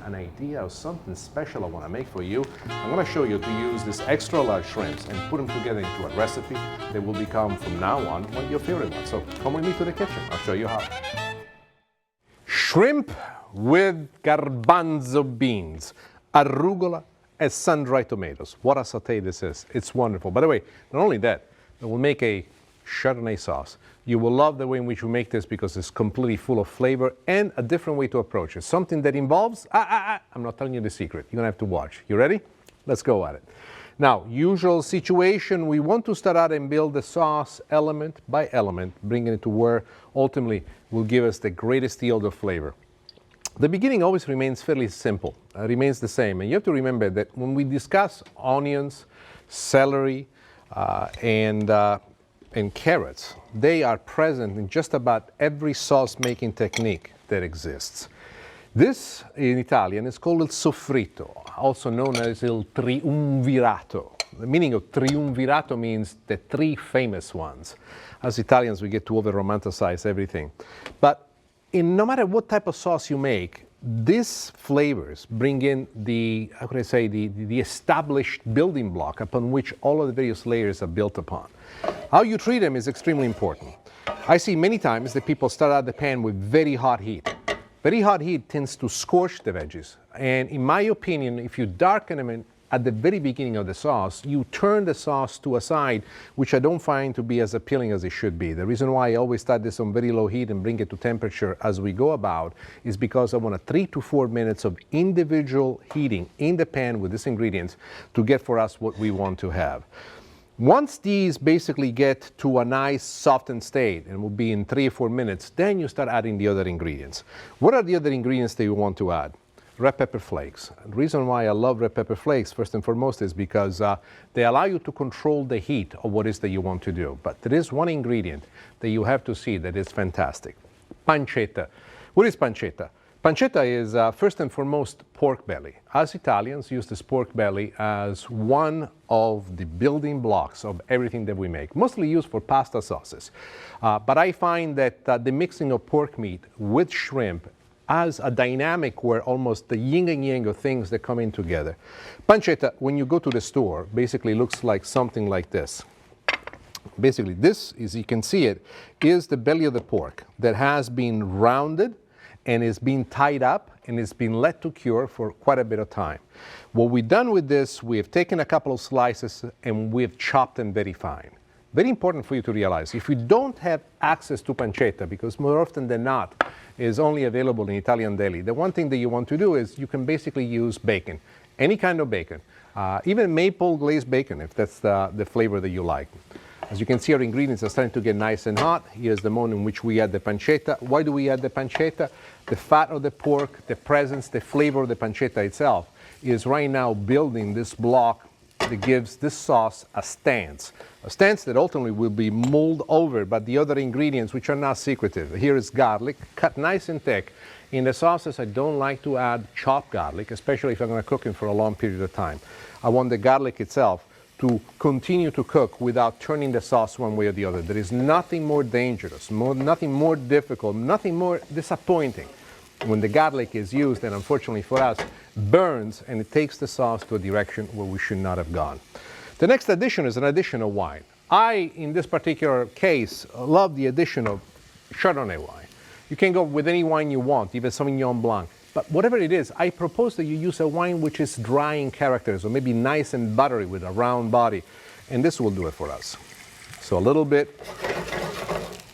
an idea of something special I want to make for you, I'm going to show you to use these extra large shrimps and put them together into a recipe that will become from now on one of your favorite ones. So come with me to the kitchen. I'll show you how. Shrimp with garbanzo beans, arugula, and sun-dried tomatoes. What a sauté this is. It's wonderful. By the way, not only that, it will make a Chardonnay sauce. You will love the way in which we make this because it's completely full of flavor and a different way to approach it. Something that involves, I'm not telling you the secret. You're going to have to watch. You ready? Let's go at it. Now, usual situation, we want to start out and build the sauce element by element, bringing it to where ultimately will give us the greatest yield of flavor. The beginning always remains fairly simple, remains the same. And you have to remember that when we discuss onions, celery, and carrots, they are present in just about every sauce making technique that exists. This in Italian is called il soffritto, also known as il triumvirato. The meaning of triumvirato means the three famous ones. As Italians, we get to over-romanticize everything. But no matter what type of sauce you make, these flavors bring in the established building block upon which all of the various layers are built upon. How you treat them is extremely important. I see many times that people start out the pan with very hot heat. Very hot heat tends to scorch the veggies. And in my opinion, if you darken them at the very beginning of the sauce, you turn the sauce to a side, which I don't find to be as appealing as it should be. The reason why I always start this on very low heat and bring it to temperature as we go about is because I want 3 to 4 minutes of individual heating in the pan with these ingredients to get for us what we want to have. Once these basically get to a nice softened state, and will be in 3 or 4 minutes, then you start adding the other ingredients. What are the other ingredients that you want to add? Red pepper flakes. The reason why I love red pepper flakes, first and foremost, is because they allow you to control the heat of what it is that you want to do. But there is one ingredient that you have to see that is fantastic. Pancetta. What is pancetta? Pancetta is first and foremost pork belly. Us Italians use this pork belly as one of the building blocks of everything that we make, mostly used for pasta sauces. But I find that the mixing of pork meat with shrimp as a dynamic where almost the yin and yang of things that come in together. Pancetta, when you go to the store, basically looks like something like this. Basically, this, as you can see it, is the belly of the pork that has been rounded and is being tied up and it's been let to cure for quite a bit of time. What we've done with this, we have taken a couple of slices and we've chopped them very fine. Very important for you to realize, if you don't have access to pancetta, because more often than not is only available in Italian deli, the one thing that you want to do is you can basically use bacon, any kind of bacon, even maple glazed bacon if that's the flavor that you like. As you can see, our ingredients are starting to get nice and hot. Here's the moment in which we add the pancetta. Why do we add the pancetta? The fat of the pork, the presence, the flavor of the pancetta itself is right now building this block that gives this sauce a stance that ultimately will be mulled over by the other ingredients, which are not secretive. Here is garlic, cut nice and thick. In the sauces, I don't like to add chopped garlic, especially if I'm going to cook it for a long period of time. I want the garlic itself to continue to cook without turning the sauce one way or the other. There is nothing more dangerous, nothing more difficult, nothing more disappointing when the garlic is used and unfortunately for us burns and it takes the sauce to a direction where we should not have gone. The next addition is an addition of wine. I, in this particular case, love the addition of Chardonnay wine. You can go with any wine you want, even Sauvignon Blanc. But whatever it is, I propose that you use a wine which is dry in character, so maybe nice and buttery with a round body. And this will do it for us. So a little bit.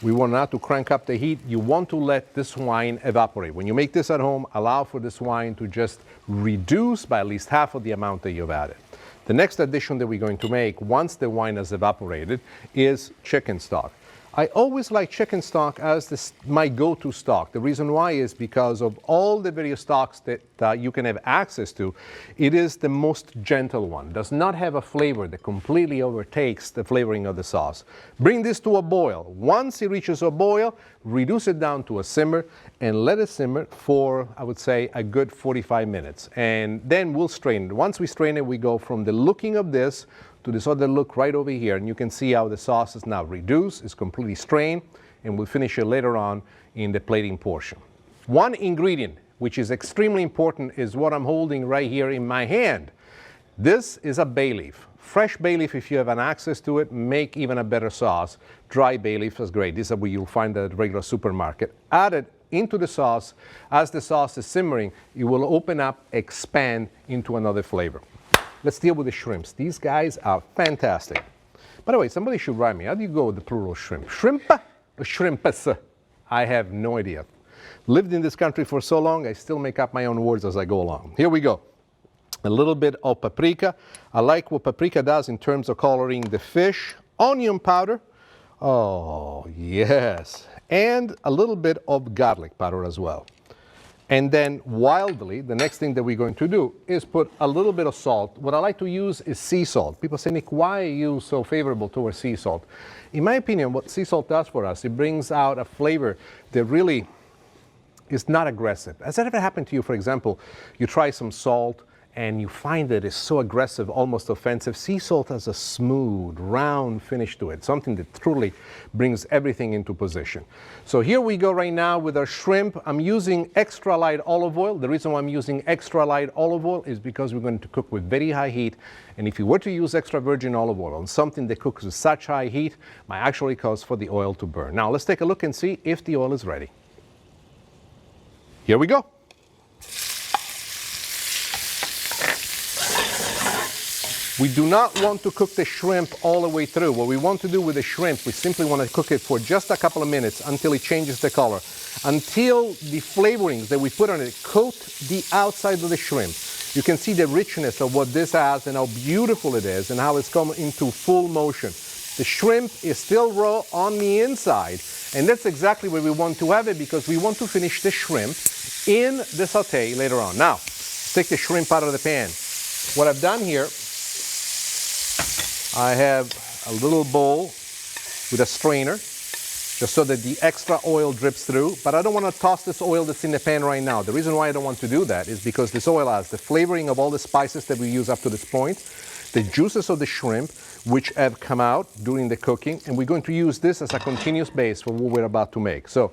We want now to crank up the heat. You want to let this wine evaporate. When you make this at home, allow for this wine to just reduce by at least half of the amount that you've added. The next addition that we're going to make once the wine has evaporated is chicken stock. I always like chicken stock as my go-to stock. The reason why is because of all the various stocks that you can have access to, it is the most gentle one. Does not have a flavor that completely overtakes the flavoring of the sauce. Bring this to a boil. Once it reaches a boil, reduce it down to a simmer and let it simmer for, I would say, a good 45 minutes. And then we'll strain it. Once we strain it, we go from the looking of this to this other look right over here, and you can see how the sauce is now reduced, it's completely strained, and we'll finish it later on in the plating portion. One ingredient, which is extremely important, is what I'm holding right here in my hand. This is a bay leaf. Fresh bay leaf, if you have an access to it, make even a better sauce. Dry bay leaf is great. This is what you'll find at a regular supermarket. Add it into the sauce. As the sauce is simmering, it will open up, expand into another flavor. Let's deal with the shrimps. These guys are fantastic. By the way, somebody should write me. How do you go with the plural shrimp? Shrimp or shrimps? I have no idea. Lived in this country for so long, I still make up my own words as I go along. Here we go. A little bit of paprika. I like what paprika does in terms of coloring the fish. Onion powder. Oh, yes. And a little bit of garlic powder as well. And then wildly, the next thing that we're going to do is put a little bit of salt. What I like to use is sea salt. People say, Nick, why are you so favorable towards sea salt? In my opinion, what sea salt does for us, it brings out a flavor that really is not aggressive. Has that ever happened to you, for example, you try some salt and you find that it's so aggressive, almost offensive? Sea salt has a smooth, round finish to it, something that truly brings everything into position. So here we go right now with our shrimp. I'm using extra light olive oil. The reason why I'm using extra light olive oil is because we're going to cook with very high heat. And if you were to use extra virgin olive oil on something that cooks with such high heat, might actually cause for the oil to burn. Now let's take a look and see if the oil is ready. Here we go. We do not want to cook the shrimp all the way through. What we want to do with the shrimp, we simply want to cook it for just a couple of minutes until it changes the color, until the flavorings that we put on it coat the outside of the shrimp. You can see the richness of what this has and how beautiful it is and how it's come into full motion. The shrimp is still raw on the inside, and that's exactly where we want to have it because we want to finish the shrimp in the saute later on. Now, take the shrimp out of the pan. What I've done here, I have a little bowl with a strainer, just so that the extra oil drips through, but I don't want to toss this oil that's in the pan right now. The reason why I don't want to do that is because this oil has the flavoring of all the spices that we use up to this point, the juices of the shrimp, which have come out during the cooking, and we're going to use this as a continuous base for what we're about to make. So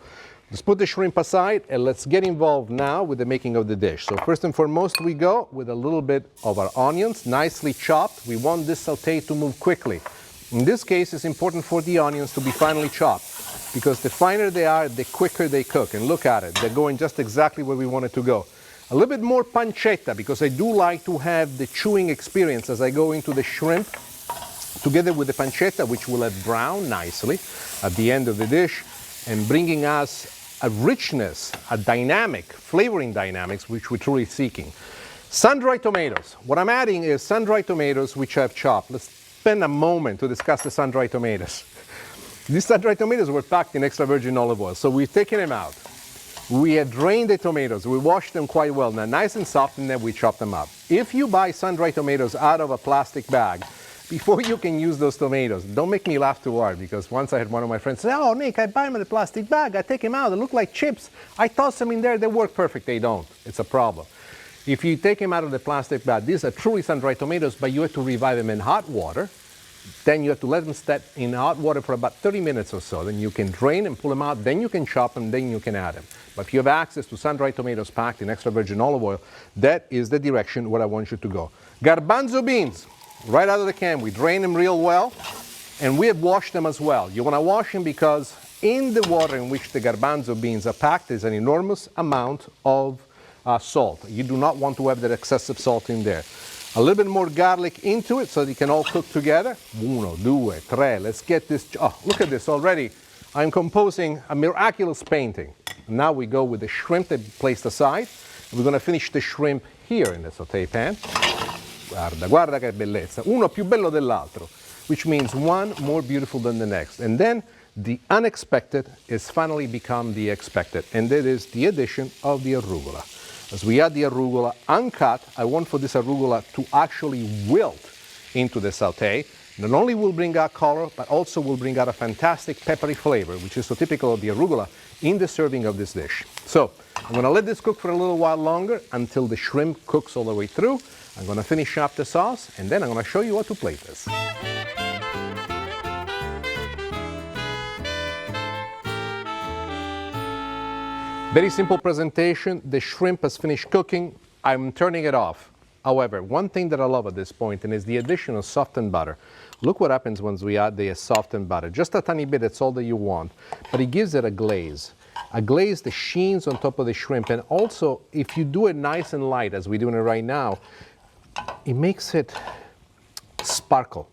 let's put the shrimp aside and let's get involved now with the making of the dish. So first and foremost, we go with a little bit of our onions, nicely chopped. We want this saute to move quickly. In this case, it's important for the onions to be finely chopped because the finer they are, the quicker they cook. And look at it, they're going just exactly where we want it to go. A little bit more pancetta because I do like to have the chewing experience as I go into the shrimp, together with the pancetta, which will have brown nicely at the end of the dish, and bringing us a richness, a dynamic, flavoring dynamics, which we're truly seeking. Sun-dried tomatoes. What I'm adding is sun-dried tomatoes, which I've chopped. Let's spend a moment to discuss the sun-dried tomatoes. These sun-dried tomatoes were packed in extra virgin olive oil, so we've taken them out. We have drained the tomatoes. We washed them quite well. Now, nice and soft, and then we chop them up. If you buy sun-dried tomatoes out of a plastic bag, before you can use those tomatoes, don't make me laugh too hard, because once I had one of my friends say, oh, Nick, I buy them in a plastic bag. I take them out. They look like chips. I toss them in there. They work perfect. They don't. It's a problem. If you take them out of the plastic bag, these are truly sun-dried tomatoes, but you have to revive them in hot water. Then you have to let them sit in hot water for about 30 minutes or so. Then you can drain and pull them out. Then you can chop them. Then you can add them. But if you have access to sun-dried tomatoes packed in extra virgin olive oil, that is the direction where I want you to go. Garbanzo beans, right out of the can. We drain them real well, and we have washed them as well. You want to wash them because in the water in which the garbanzo beans are packed is an enormous amount of salt. You do not want to have that excessive salt in there. A little bit more garlic into it so they can all cook together. Uno, due, tre. Let's get this. Oh, look at this already. I'm composing a miraculous painting. Now we go with the shrimp that we placed aside. We're going to finish the shrimp here in the saute pan. Guarda, guarda che bellezza. Uno più bello dell'altro, which means one more beautiful than the next. And then the unexpected is finally become the expected, and that is the addition of the arugula. As we add the arugula uncut, I want for this arugula to actually wilt into the saute. Not only will bring out color, but also will bring out a fantastic peppery flavor, which is so typical of the arugula in the serving of this dish. So I'm going to let this cook for a little while longer until the shrimp cooks all the way through. I'm going to finish up the sauce, and then I'm going to show you how to plate this. Very simple presentation. The shrimp has finished cooking. I'm turning it off. However, one thing that I love at this point is the addition of softened butter. Look what happens once we add the softened butter. Just a tiny bit, that's all that you want. But it gives it a glaze. A glaze that sheens on top of the shrimp. And also, if you do it nice and light, as we're doing it right now, it makes it sparkle.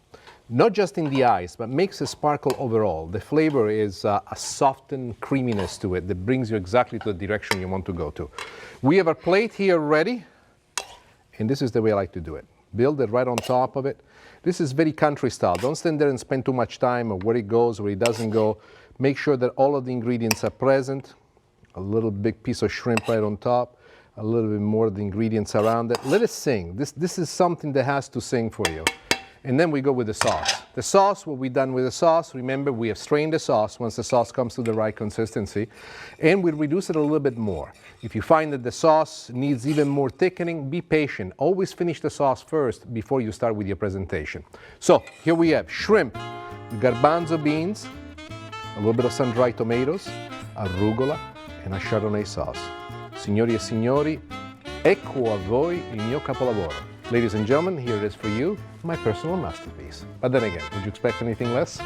Not just in the eyes, but makes it sparkle overall. The flavor is a softened creaminess to it that brings you exactly to the direction you want to go to. We have our plate here ready. And this is the way I like to do it. Build it right on top of it. This is very country style. Don't stand there and spend too much time on where it goes, where it doesn't go. Make sure that all of the ingredients are present. A little big piece of shrimp right on top. A little bit more of the ingredients around it. Let it sing. This is something that has to sing for you. And then we go with the sauce. The sauce, what we've done with the sauce, remember we have strained the sauce once the sauce comes to the right consistency, and we reduce it a little bit more. If you find that the sauce needs even more thickening, be patient. Always finish the sauce first before you start with your presentation. So here we have shrimp with garbanzo beans, a little bit of sun-dried tomatoes, arugula, and a Chardonnay sauce. Signori e signori, ecco a voi il mio capolavoro. Ladies and gentlemen, here it is for you, my personal masterpiece. But then again, would you expect anything less?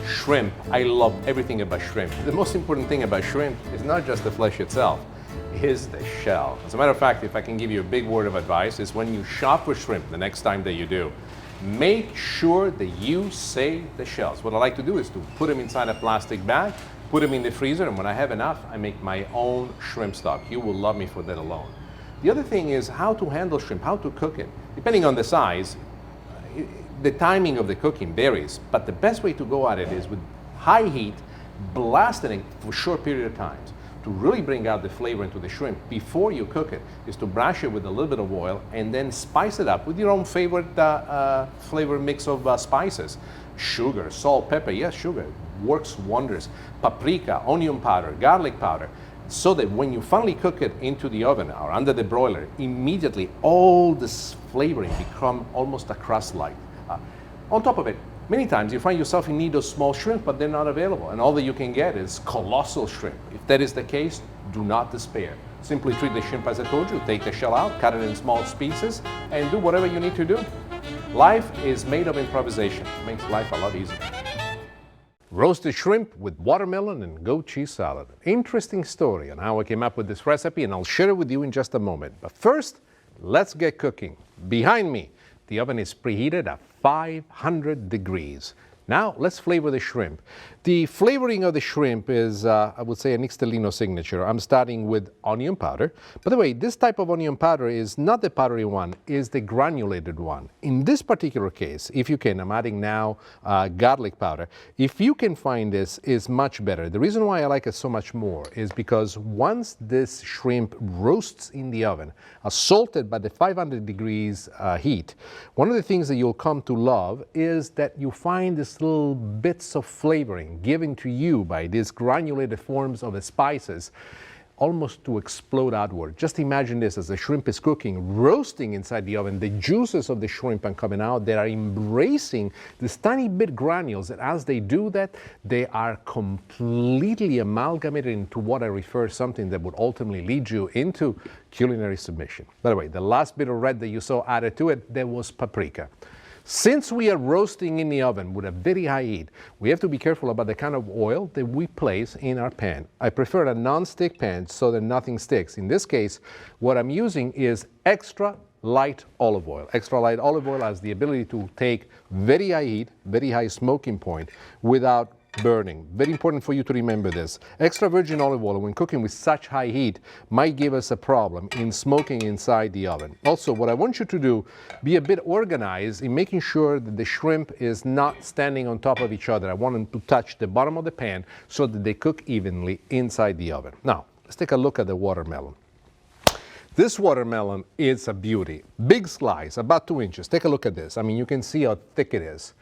Shrimp. I love everything about shrimp. The most important thing about shrimp is not just the flesh itself, is the shell. As a matter of fact, if I can give you a big word of advice, is when you shop for shrimp the next time that you do, make sure that you save the shells. What I like to do is to put them inside a plastic bag, put them in the freezer, and when I have enough, I make my own shrimp stock. You will love me for that alone. The other thing is how to handle shrimp, how to cook it. Depending on the size, the timing of the cooking varies, but the best way to go at it is with high heat, blasting it for a short period of time. To really bring out the flavor into the shrimp before you cook it is to brush it with a little bit of oil and then spice it up with your own favorite flavor mix of spices. Sugar, salt, pepper, yes, sugar works wonders. Paprika, onion powder, garlic powder, so that when you finally cook it into the oven or under the broiler, immediately all this flavoring become almost a crust-like. On top of it, many times you find yourself in need of small shrimp, but they're not available, and all that you can get is colossal shrimp. If that is the case, do not despair. Simply treat the shrimp as I told you, take the shell out, cut it in small pieces, and do whatever you need to do. Life is made of improvisation. It makes life a lot easier. Roasted shrimp with watermelon and goat cheese salad. Interesting story on how I came up with this recipe, and I'll share it with you in just a moment. But first, let's get cooking. Behind me, the oven is preheated at 500 degrees. Now, let's flavor the shrimp. The flavoring of the shrimp is, I would say, an Ixtellino signature. I'm starting with onion powder. By the way, this type of onion powder is not the powdery one, is the granulated one. In this particular case, if you can, I'm adding now garlic powder. If you can find this, is much better. The reason why I like it so much more is because once this shrimp roasts in the oven, salted by the 500 degrees heat, one of the things that you'll come to love is that you find this little bits of flavoring given to you by these granulated forms of the spices almost to explode outward. Just imagine this as the shrimp is cooking, roasting inside the oven, the juices of the shrimp are coming out, they are embracing these tiny bit granules, and as they do that, they are completely amalgamated into what I refer something that would ultimately lead you into culinary submission. By the way, the last bit of red that you saw added to it, there was paprika. Since we are roasting in the oven with a very high heat, we have to be careful about the kind of oil that we place in our pan. I prefer a non-stick pan so that nothing sticks. In this case, what I'm using is extra light olive oil. Extra light olive oil has the ability to take very high heat, very high smoking point without burning. Very important for you to remember this. Extra virgin olive oil, when cooking with such high heat, might give us a problem in smoking inside the oven. Also, what I want you to do, be a bit organized in making sure that the shrimp is not standing on top of each other. I want them to touch the bottom of the pan so that they cook evenly inside the oven. Now, let's take a look at the watermelon. This watermelon is a beauty. Big slice, about 2 inches. Take a look at this. I mean, you can see how thick it is.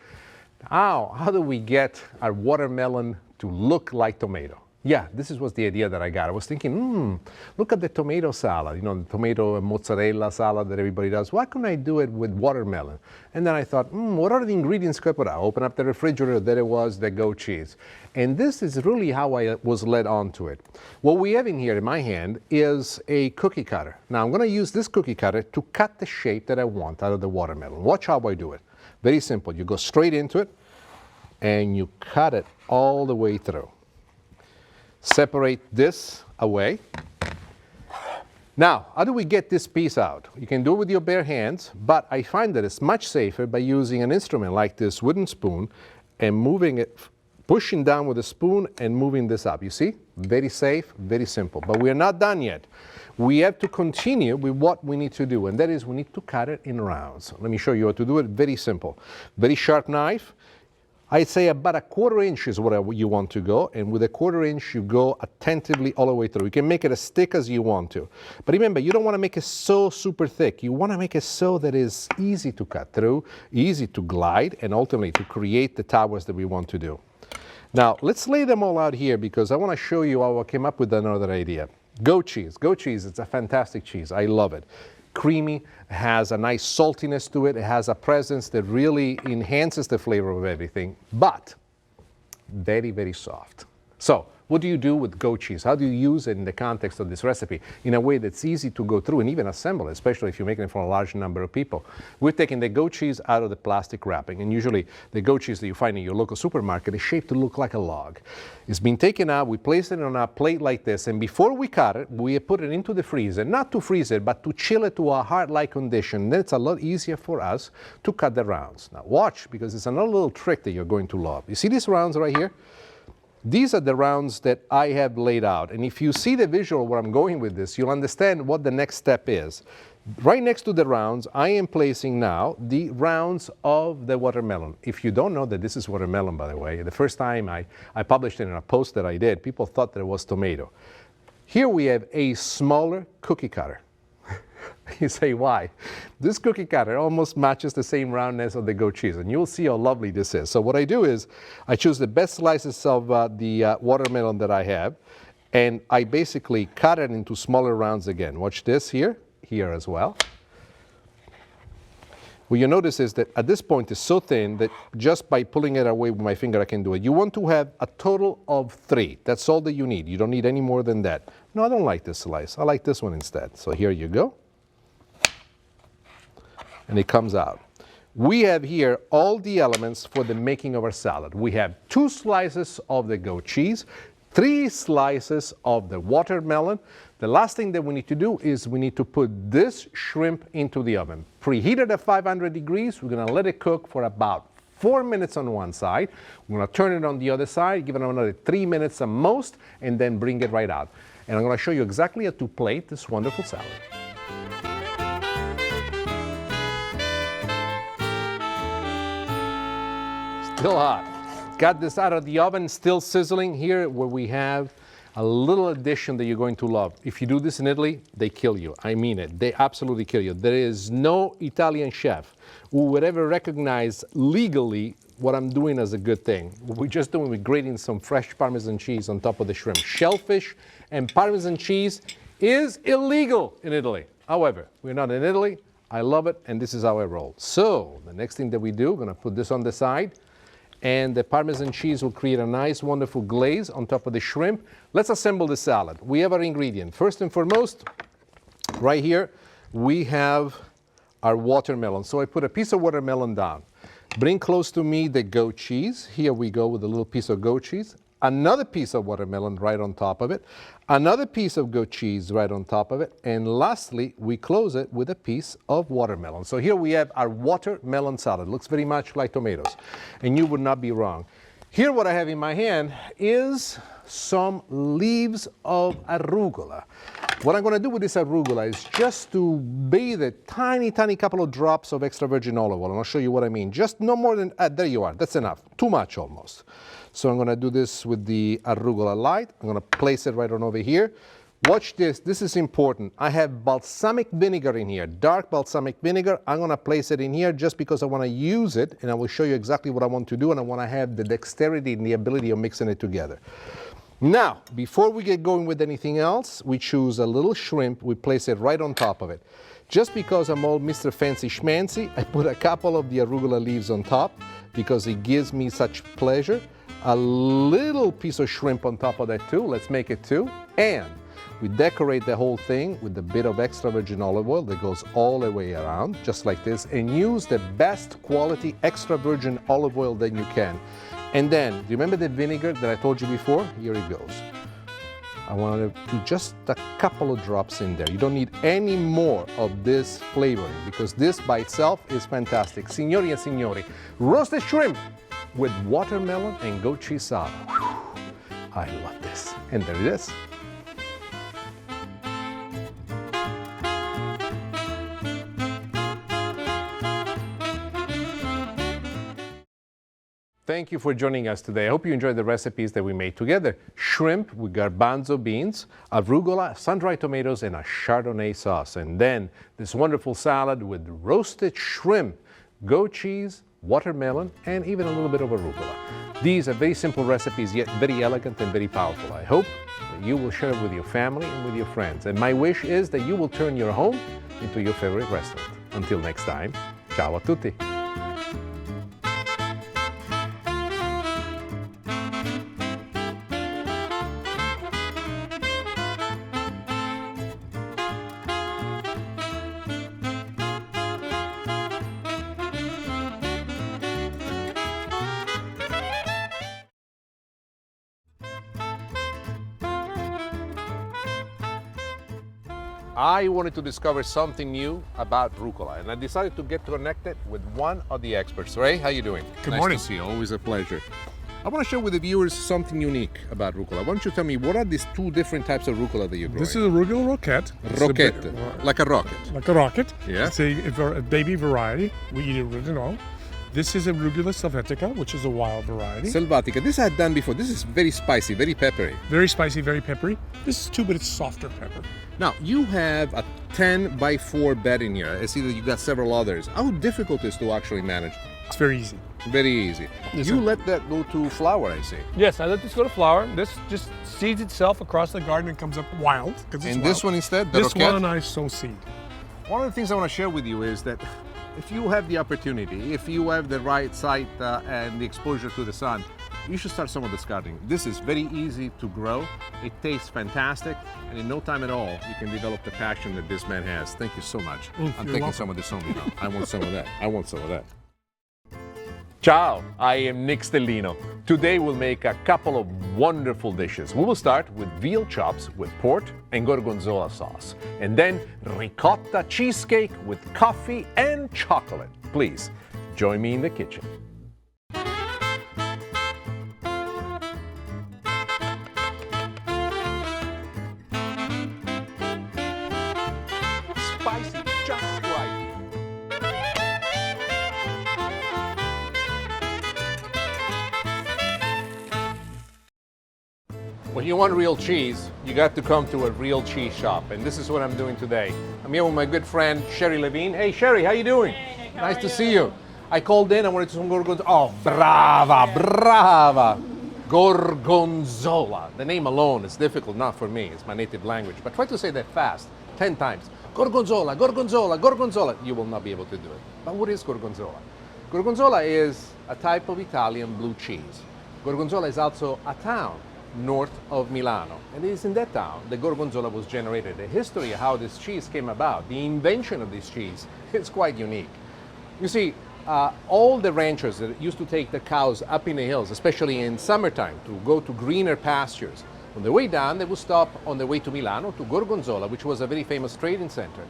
How do we get our watermelon to look like tomato? Yeah, this was the idea that I got. I was thinking, look at the tomato salad, the tomato and mozzarella salad that everybody does. Why couldn't I do it with watermelon? And then I thought, what are the ingredients could I put? I opened up the refrigerator, there it was, the goat cheese. And this is really how I was led onto it. What we have in here in my hand is a cookie cutter. Now I'm gonna use this cookie cutter to cut the shape that I want out of the watermelon. Watch how I do it. Very simple. You go straight into it and you cut it all the way through. Separate this away. Now, how do we get this piece out? You can do it with your bare hands, but I find that it's much safer by using an instrument like this wooden spoon and moving it, pushing down with a spoon and moving this up. You see? Very safe, very simple. But we are not done yet. We have to continue with what we need to do, and that is we need to cut it in rounds. Let me show you how to do it. Very simple. Very sharp knife. I'd say about 1/4 inch is what you want to go, and with 1/4 inch you go attentively all the way through. You can make it as thick as you want to. But remember, you don't want to make it so super thick. You want to make it so that it's easy to cut through, easy to glide, and ultimately to create the towers that we want to do. Now, let's lay them all out here because I want to show you how I came up with another idea. Goat cheese. Goat cheese, it's a fantastic cheese. I love it. Creamy, has a nice saltiness to it. It has a presence that really enhances the flavor of everything, but very, very soft. So what do you do with goat cheese? How do you use it in the context of this recipe in a way that's easy to go through and even assemble, especially if you're making it for a large number of people? We're taking the goat cheese out of the plastic wrapping, and usually the goat cheese that you find in your local supermarket is shaped to look like a log. It's been taken out, we place it on a plate like this, and before we cut it, we put it into the freezer, not to freeze it, but to chill it to a heart-like condition. Then it's a lot easier for us to cut the rounds. Now watch, because it's another little trick that you're going to love. You see these rounds right here? These are the rounds that I have laid out, and if you see the visual where I'm going with this, you'll understand what the next step is. Right next to the rounds, I am placing now the rounds of the watermelon. If you don't know that this is watermelon, by the way, the first time I published it in a post that I did, people thought that it was tomato. Here we have a smaller cookie cutter. You say, why? This cookie cutter almost matches the same roundness of the goat cheese, and you'll see how lovely this is. So what I do is I choose the best slices of the watermelon that I have, and I basically cut it into smaller rounds again. Watch this here as well. What you notice is that at this point it's so thin that just by pulling it away with my finger I can do it. You want to have a total of 3. That's all that you need. You don't need any more than that. No, I don't like this slice. I like this one instead. So here you go. And it comes out. We have here all the elements for the making of our salad. We have 2 slices of the goat cheese, 3 slices of the watermelon. The last thing that we need to do is we need to put this shrimp into the oven. Preheated at 500 degrees, we're gonna let it cook for about 4 minutes on one side. We're gonna turn it on the other side, give it another 3 minutes at most, and then bring it right out. And I'm gonna show you exactly how to plate this wonderful salad. Still hot. Got this out of the oven, still sizzling. Here where we have a little addition that you're going to love. If you do this in Italy, they kill you. I mean it. They absolutely kill you. There is no Italian chef who would ever recognize legally what I'm doing as a good thing. What we're just doing, we're grating some fresh Parmesan cheese on top of the shrimp. Shellfish and Parmesan cheese is illegal in Italy. However, we're not in Italy. I love it, and this is how I roll. So the next thing that we do, we're gonna put this on the side, and the Parmesan cheese will create a nice, wonderful glaze on top of the shrimp. Let's assemble the salad. We have our ingredient. First and foremost, right here, we have our watermelon. So I put a piece of watermelon down. Bring close to me the goat cheese. Here we go with a little piece of goat cheese. Another piece of watermelon right on top of it. Another piece of goat cheese right on top of it. And lastly, we close it with a piece of watermelon. So here we have our watermelon salad. Looks very much like tomatoes. And you would not be wrong. Here what I have in my hand is some leaves of arugula. What I'm going to do with this arugula is just to bathe a tiny, tiny couple of drops of extra virgin olive oil. And I'll show you what I mean. Just no more than, there you are. That's enough. Too much almost. So I'm going to do this with the arugula light. I'm going to place it right on over here. Watch this. This is important. I have balsamic vinegar in here, dark balsamic vinegar. I'm going to place it in here just because I want to use it, and I will show you exactly what I want to do, and I want to have the dexterity and the ability of mixing it together. Now, before we get going with anything else, we choose a little shrimp, we place it right on top of it. Just because I'm all Mr. Fancy Schmancy, I put a couple of the arugula leaves on top because it gives me such pleasure. A little piece of shrimp on top of that too, let's make it two. And we decorate the whole thing with a bit of extra virgin olive oil that goes all the way around, just like this, and use the best quality extra virgin olive oil that you can. And then, do you remember the vinegar that I told you before? Here it goes. I want to do just a couple of drops in there. You don't need any more of this flavoring because this by itself is fantastic. Signori and signori, roasted shrimp with watermelon and goat cheese salad. Whew, I love this. And there it is. Thank you for joining us today. I hope you enjoyed the recipes that we made together. Shrimp with garbanzo beans, arugula, sun-dried tomatoes, and a Chardonnay sauce. And then this wonderful salad with roasted shrimp, goat cheese, watermelon, and even a little bit of arugula. These are very simple recipes, yet very elegant and very powerful. I hope that you will share it with your family and with your friends. And my wish is that you will turn your home into your favorite restaurant. Until next time, ciao a tutti. I wanted to discover something new about rucola, and I decided to get connected with one of the experts. Ray, how you doing? Good morning. Nice to see you. Always a pleasure. I want to share with the viewers something unique about rucola. Why don't you tell me, what are these two different types of rucola that you're growing? This is arugula roquette. Roquette, like a rocket. Like a rocket. Yeah. It's a baby variety. We eat it original. This is arugula selvatica, which is a wild variety. Selvatica. This I had done before. This is very spicy, very peppery. Very spicy, very peppery. This is too, but it's softer pepper. Now, you have a 10 by 4 bed in here. I see that you got several others. How difficult is to actually manage? It's very easy. Very easy. You let that go to flower, I see. Yes, I let this go to flower. This just seeds itself across the garden and comes up wild. And this one instead, the this roquette? one I sow seed. One of the things I want to share with you is that if you have the opportunity, if you have the right site and the exposure to the sun, you should start some of this gardening. This is very easy to grow. It tastes fantastic, and in no time at all, you can develop the passion that this man has. Thank you so much. I'm taking some of this home now. I want some of that. I want some of that. Ciao, I am Nick Stellino. Today we'll make a couple of wonderful dishes. We will start with veal chops with port and gorgonzola sauce, and then ricotta cheesecake with coffee and chocolate. Please, join me in the kitchen. Spicy just right. When you want real cheese, you got to come to a real cheese shop, and this is what I'm doing today. I'm here with my good friend Sherry Levine. Hey Sherry, how you doing? Hey, Nick, nice to see you. I called in, I wanted some gorgonzola. Oh, brava, brava. Gorgonzola. The name alone is difficult, not for me, it's my native language, but try to say that fast, 10 times. Gorgonzola, gorgonzola, gorgonzola. You will not be able to do it. But what is gorgonzola? Gorgonzola is a type of Italian blue cheese. Gorgonzola is also a town north of Milano. And it is in that town that Gorgonzola was generated. The history of how this cheese came about, the invention of this cheese, is quite unique. You see, all the ranchers that used to take the cows up in the hills, especially in summertime, to go to greener pastures, on the way down, they would stop on the way to Milano to Gorgonzola, which was a very famous trading center.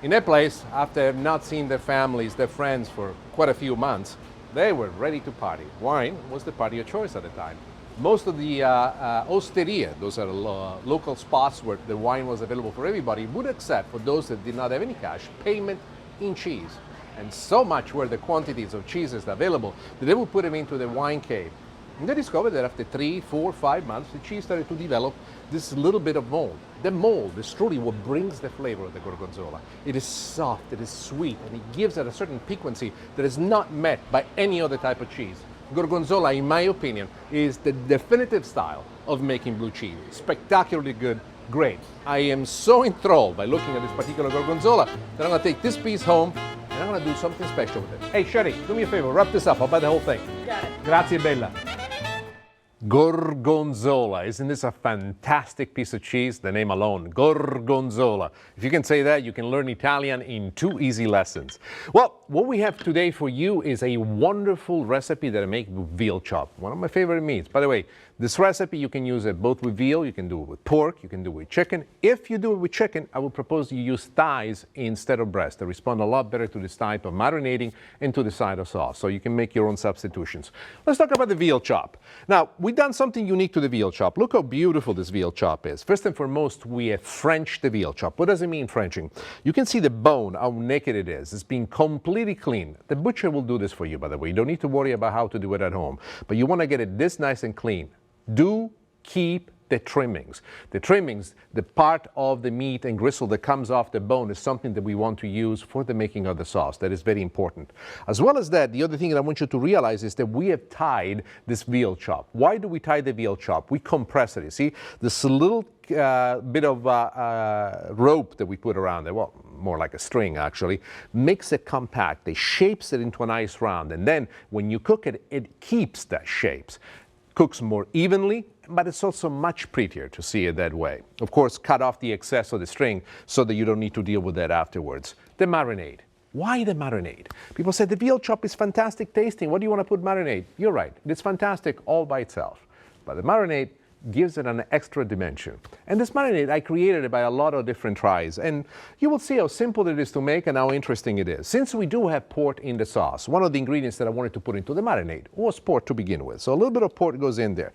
In that place, after not seeing their families, their friends for quite a few months, they were ready to party. Wine was the party of choice at the time. Most of the osteria, those are local spots where the wine was available for everybody, would accept, for those that did not have any cash, payment in cheese. And so much were the quantities of cheeses available that they would put them into the wine cave. And they discovered that after 3, 4, 5 months, the cheese started to develop this little bit of mold. The mold is truly what brings the flavor of the Gorgonzola. It is soft, it is sweet, and it gives it a certain piquancy that is not met by any other type of cheese. Gorgonzola, in my opinion, is the definitive style of making blue cheese. Spectacularly good, great. I am so enthralled by looking at this particular gorgonzola that I'm gonna take this piece home and I'm gonna do something special with it. Hey, Sherry, do me a favor, wrap this up. I'll buy the whole thing. Got it. Grazie, bella. Gorgonzola. Isn't this a fantastic piece of cheese? The name alone, Gorgonzola. If you can say that, you can learn Italian in 2 easy lessons. Well, what we have today for you is a wonderful recipe that I make with veal chop, one of my favorite meats. By the way, this recipe, you can use it both with veal, you can do it with pork, you can do it with chicken. If you do it with chicken, I would propose you use thighs instead of breast. They respond a lot better to this type of marinating and to the side of sauce, so you can make your own substitutions. Let's talk about the veal chop. Now, we've done something unique to the veal chop. Look how beautiful this veal chop is. First and foremost, we have Frenched the veal chop. What does it mean, Frenching? You can see the bone, how naked it is. It's been completely clean. The butcher will do this for you, by the way. You don't need to worry about how to do it at home, but you want to get it this nice and clean. Do keep the trimmings. The trimmings, the part of the meat and gristle that comes off the bone, is something that we want to use for the making of the sauce. That is very important. As well as that, the other thing that I want you to realize is that we have tied this veal chop. Why do we tie the veal chop? We compress it. You see, this little bit of rope that we put around it, well, more like a string actually, makes it compact. It shapes it into a nice round. And then when you cook it, it keeps that shapes. Cooks more evenly, but it's also much prettier to see it that way. Of course, cut off the excess of the string so that you don't need to deal with that afterwards. The marinade. Why the marinade? People say the veal chop is fantastic tasting. What do you want to put marinade? You're right. It's fantastic all by itself. But the marinade gives it an extra dimension. And this marinade, I created it by a lot of different tries. And you will see how simple it is to make and how interesting it is. Since we do have pork in the sauce, one of the ingredients that I wanted to put into the marinade was pork to begin with. So a little bit of pork goes in there.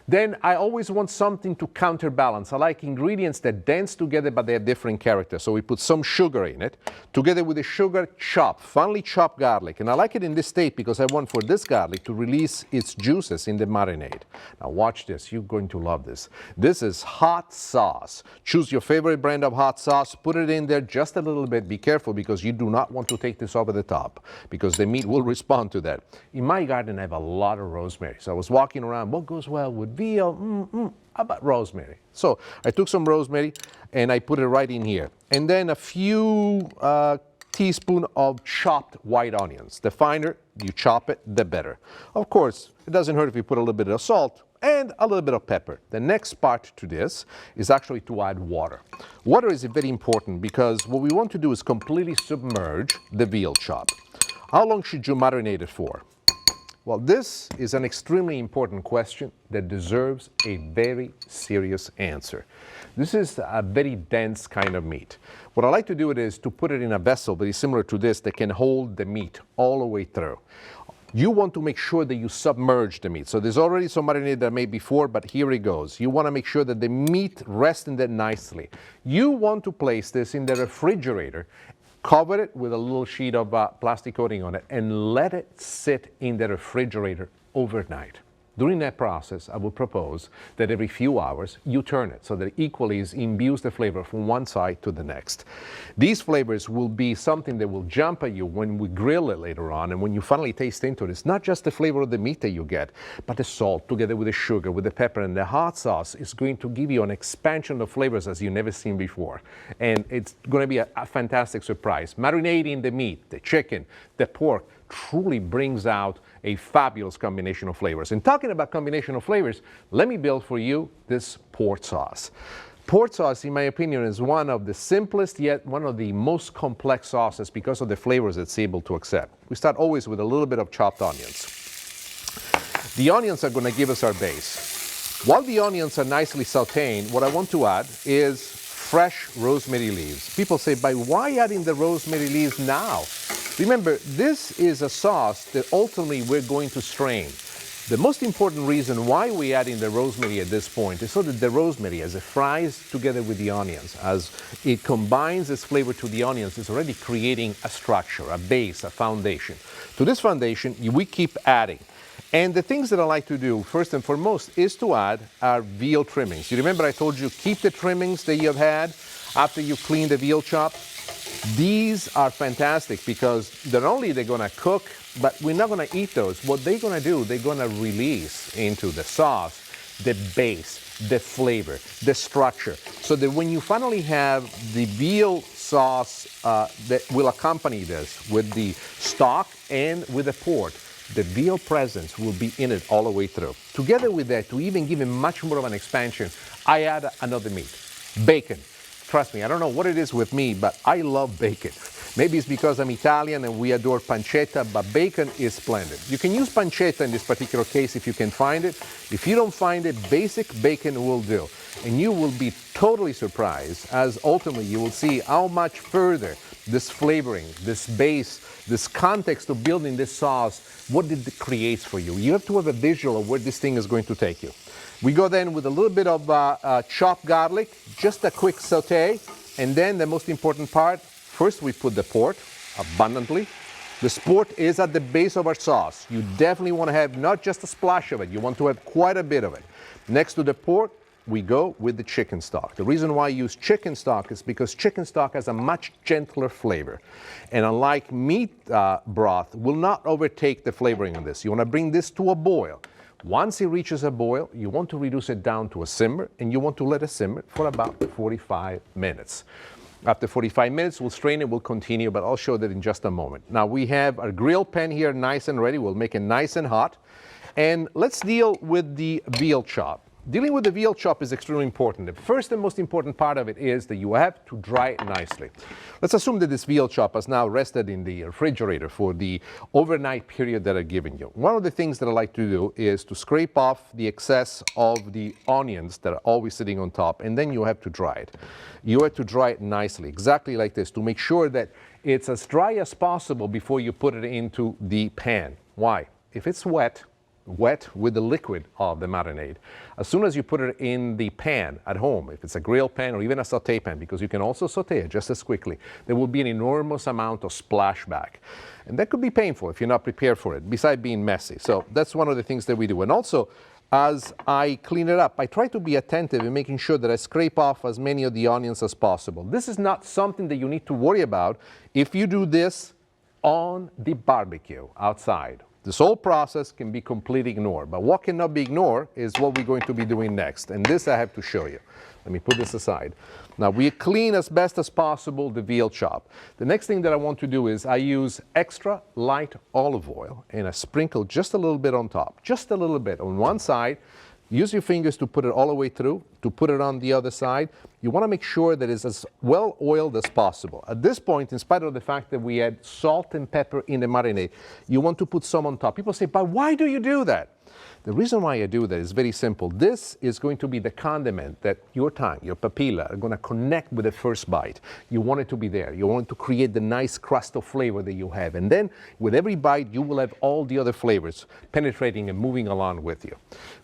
Then I always want something to counterbalance. I like ingredients that dance together, but they have different characters. So we put some sugar in it, together with the sugar finely chopped garlic. And I like it in this state because I want for this garlic to release its juices in the marinade. Now watch this, you're going to love this. This is hot sauce. Choose your favorite brand of hot sauce, put it in there just a little bit. Be careful because you do not want to take this over the top because the meat will respond to that. In my garden, I have a lot of rosemary. So I was walking around, what goes well with veal, how about rosemary? So I took some rosemary and I put it right in here. And then a few teaspoons of chopped white onions. The finer you chop it, the better. Of course, it doesn't hurt if you put a little bit of salt and a little bit of pepper. The next part to this is actually to add water. Water is very important because what we want to do is completely submerge the veal chop. How long should you marinate it for? Well, this is an extremely important question that deserves a very serious answer. This is a very dense kind of meat. What I like to do is to put it in a vessel very similar to this that can hold the meat all the way through. You want to make sure that you submerge the meat. So there's already some marinade that I made before, but here it goes. You want to make sure that the meat rests in there nicely. You want to place this in the refrigerator, cover it with a little sheet of plastic coating on it, and let it sit in the refrigerator overnight. During that process, I would propose that every few hours you turn it so that it equally imbues the flavor from one side to the next. These flavors will be something that will jump at you when we grill it later on, and when you finally taste into it, it's not just the flavor of the meat that you get, but the salt together with the sugar, with the pepper, and the hot sauce is going to give you an expansion of flavors as you've never seen before. And it's going to be a fantastic surprise. Marinating the meat, the chicken, the pork, truly brings out a fabulous combination of flavors. And talking about combination of flavors, let me build for you this pork sauce. Pork sauce, in my opinion, is one of the simplest yet one of the most complex sauces because of the flavors it's able to accept. We start always with a little bit of chopped onions. The onions are going to give us our base. While the onions are nicely sauteing, what I want to add is fresh rosemary leaves. People say, but why adding the rosemary leaves now? Remember, this is a sauce that ultimately we're going to strain. The most important reason why we add in the rosemary at this point is so that the rosemary, as it fries together with the onions, as it combines its flavor to the onions, is already creating a structure, a base, a foundation. To this foundation, we keep adding. And the things that I like to do, first and foremost, is to add our veal trimmings. You remember I told you, keep the trimmings that you have had after you clean the veal chop. These are fantastic because not only they're going to cook, but we're not going to eat those. What they're going to do, they're going to release into the sauce the base, the flavor, the structure, so that when you finally have the veal sauce that will accompany this with the stock and with the pork, the veal presence will be in it all the way through. Together with that, to even give it much more of an expansion, I add another meat, bacon. Trust me, I don't know what it is with me, but I love bacon. Maybe it's because I'm Italian and we adore pancetta, but bacon is splendid. You can use pancetta in this particular case if you can find it. If you don't find it, basic bacon will do. And you will be totally surprised as ultimately you will see how much further this flavoring, this base, this context of building this sauce, what it creates for you. You have to have a visual of where this thing is going to take you. We go then with a little bit of chopped garlic, just a quick saute, and then the most important part, first we put the pork abundantly. The pork is at the base of our sauce. You definitely want to have not just a splash of it, you want to have quite a bit of it. Next to the pork, we go with the chicken stock. The reason why I use chicken stock is because chicken stock has a much gentler flavor. And unlike meat broth, will not overtake the flavoring of this. You want to bring this to a boil. Once it reaches a boil, you want to reduce it down to a simmer, and you want to let it simmer for about 45 minutes. After 45 minutes, we'll strain it, we'll continue, but I'll show that in just a moment. Now we have our grill pan here nice and ready. We'll make it nice and hot. And let's deal with the veal chop. Dealing with the veal chop is extremely important. The first and most important part of it is that you have to dry it nicely. Let's assume that this veal chop has now rested in the refrigerator for the overnight period that I've given you. One of the things that I like to do is to scrape off the excess of the onions that are always sitting on top, and then you have to dry it. You have to dry it nicely, exactly like this, to make sure that it's as dry as possible before you put it into the pan. Why? If it's wet with the liquid of the marinade, as soon as you put it in the pan at home, if it's a grill pan or even a saute pan, because you can also saute it just as quickly, there will be an enormous amount of splashback. And that could be painful if you're not prepared for it, besides being messy. So that's one of the things that we do. And also, as I clean it up, I try to be attentive in making sure that I scrape off as many of the onions as possible. This is not something that you need to worry about if you do this on the barbecue outside. This whole process can be completely ignored, but what cannot be ignored is what we're going to be doing next, and this I have to show you. Let me put this aside. Now we clean as best as possible the veal chop. The next thing that I want to do is I use extra light olive oil and I sprinkle just a little bit on top, just a little bit on one side. Use your fingers to put it all the way through, to put it on the other side. You want to make sure that it's as well oiled as possible. At this point, in spite of the fact that we had salt and pepper in the marinade, you want to put some on top. People say, but why do you do that? The reason why I do that is very simple. This is going to be the condiment that your tongue, your papilla, are going to connect with the first bite. You want it to be there. You want to create the nice crust of flavor that you have. And then with every bite, you will have all the other flavors penetrating and moving along with you.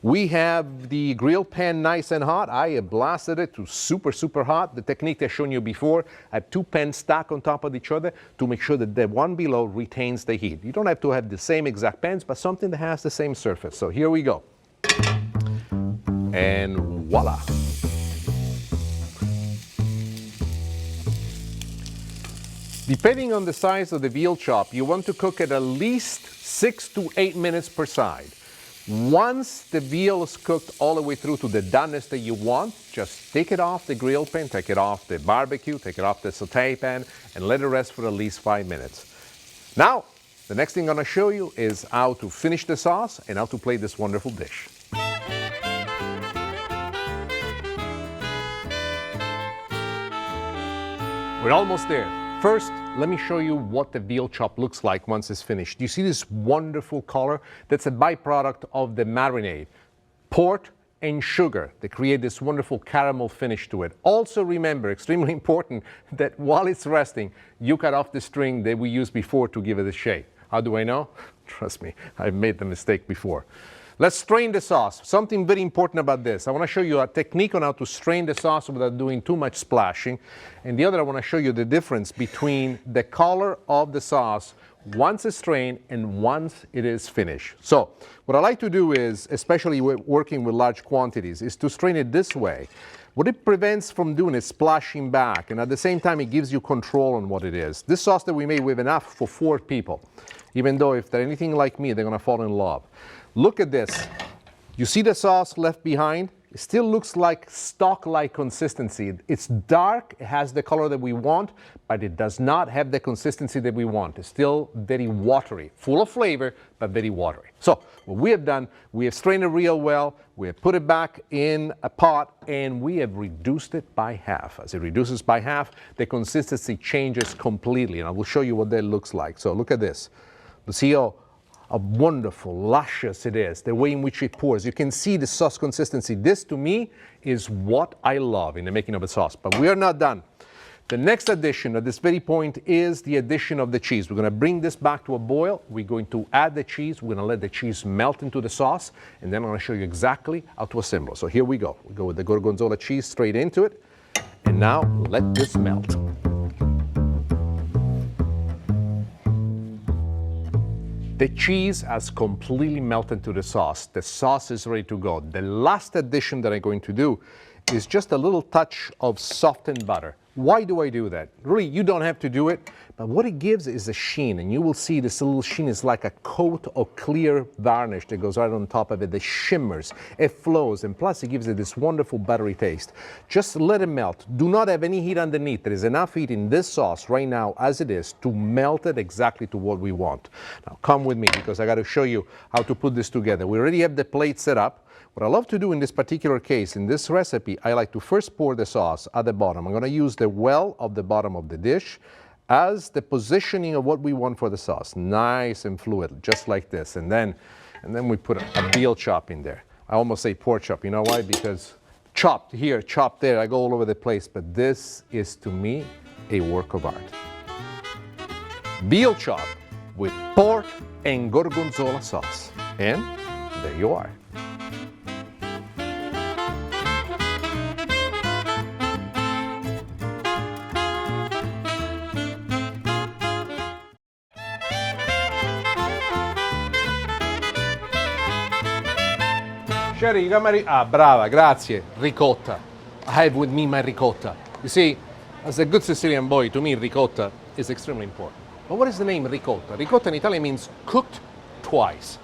We have the grill pan nice and hot. I have blasted it to super, super hot. The technique I've shown you before, I have two pans stacked on top of each other to make sure that the one below retains the heat. You don't have to have the same exact pans, but something that has the same surface. So here we go. And voila. Depending on the size of the veal chop, you want to cook it at least 6 to 8 minutes per side. Once the veal is cooked all the way through to the doneness that you want, just take it off the grill pan, take it off the barbecue, take it off the saute pan, and let it rest for at least 5 minutes. Now, the next thing I'm going to show you is how to finish the sauce and how to plate this wonderful dish. We're almost there. First, let me show you what the veal chop looks like once it's finished. You see this wonderful color? That's a byproduct of the marinade. Pork and sugar that create this wonderful caramel finish to it. Also remember, extremely important, that while it's resting, you cut off the string that we used before to give it a shape. How do I know? Trust me, I've made the mistake before. Let's strain the sauce. Something very important about this. I want to show you a technique on how to strain the sauce without doing too much splashing. And the other, I want to show you the difference between the color of the sauce once it's strained and once it is finished. So what I like to do is, especially working with large quantities, is to strain it this way. What it prevents from doing is splashing back, and at the same time it gives you control on what it is. This sauce that we made, we have enough for 4 people, even though if they're anything like me, they're gonna fall in love. Look at this. You see the sauce left behind? It still looks like stock-like consistency. It's dark, it has the color that we want, but it does not have the consistency that we want. It's still very watery, full of flavor, but very watery. So what we have done, we have strained it real well, we have put it back in a pot, and we have reduced it by half. As it reduces by half, the consistency changes completely, and I will show you what that looks like. So look at this. You see how wonderful, luscious it is, the way in which it pours. You can see the sauce consistency. This, to me, is what I love in the making of a sauce. But we are not done. The next addition at this very point is the addition of the cheese. We're going to bring this back to a boil. We're going to add the cheese. We're going to let the cheese melt into the sauce. And then I'm going to show you exactly how to assemble. So here we go. We go with the gorgonzola cheese straight into it. And now let this melt. The cheese has completely melted to the sauce. The sauce is ready to go. The last addition that I'm going to do is just a little touch of softened butter. Why do I do that? Really, you don't have to do it, but what it gives is a sheen, and you will see this little sheen is like a coat of clear varnish that goes right on top of it, that shimmers, it flows, and plus it gives it this wonderful buttery taste. Just let it melt. Do not have any heat underneath. There is enough heat in this sauce right now as it is to melt it exactly to what we want. Now come with me because I got to show you how to put this together. We already have the plate set up. What I love to do in this particular case, in this recipe, I like to first pour the sauce at the bottom. I'm going to use the well of the bottom of the dish as the positioning of what we want for the sauce. Nice and fluid, just like this. And then we put a veal chop in there. I almost say pork chop. You know why? Because chopped here, chopped there, I go all over the place. But this is, to me, a work of art. Veal chop with pork and gorgonzola sauce. And there you are. Sherry, you got my brava, grazie. Ricotta. I have with me my ricotta. You see, as a good Sicilian boy, to me ricotta is extremely important. But what is the name ricotta? Ricotta in Italian means cooked twice.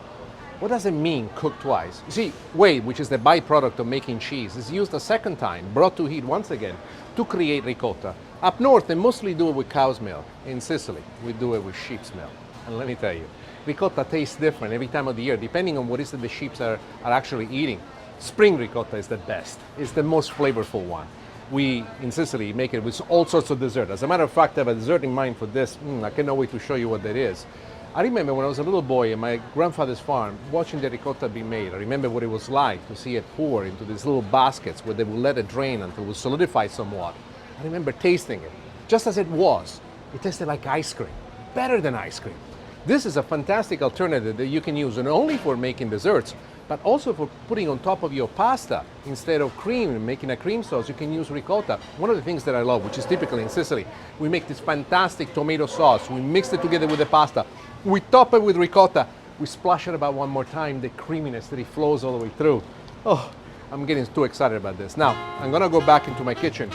What does it mean, cooked twice? You see, whey, which is the byproduct of making cheese, is used a second time, brought to heat once again, to create ricotta. Up north, they mostly do it with cow's milk. In Sicily, we do it with sheep's milk. And let me tell you, ricotta tastes different every time of the year, depending on what is it the sheep are actually eating. Spring ricotta is the best. It's the most flavorful one. We, in Sicily, make it with all sorts of dessert. As a matter of fact, I have a dessert in mind for this. I cannot wait to show you what that is. I remember when I was a little boy in my grandfather's farm, watching the ricotta be made. I remember what it was like to see it pour into these little baskets where they would let it drain until it would solidify somewhat. I remember tasting it, just as it was. It tasted like ice cream, better than ice cream. This is a fantastic alternative that you can use not only for making desserts, but also for putting on top of your pasta. Instead of cream and making a cream sauce, you can use ricotta. One of the things that I love, which is typical in Sicily, we make this fantastic tomato sauce. We mix it together with the pasta. We top it with ricotta. We splash it about one more time, the creaminess that it flows all the way through. Oh, I'm getting too excited about this. Now, I'm gonna go back into my kitchen.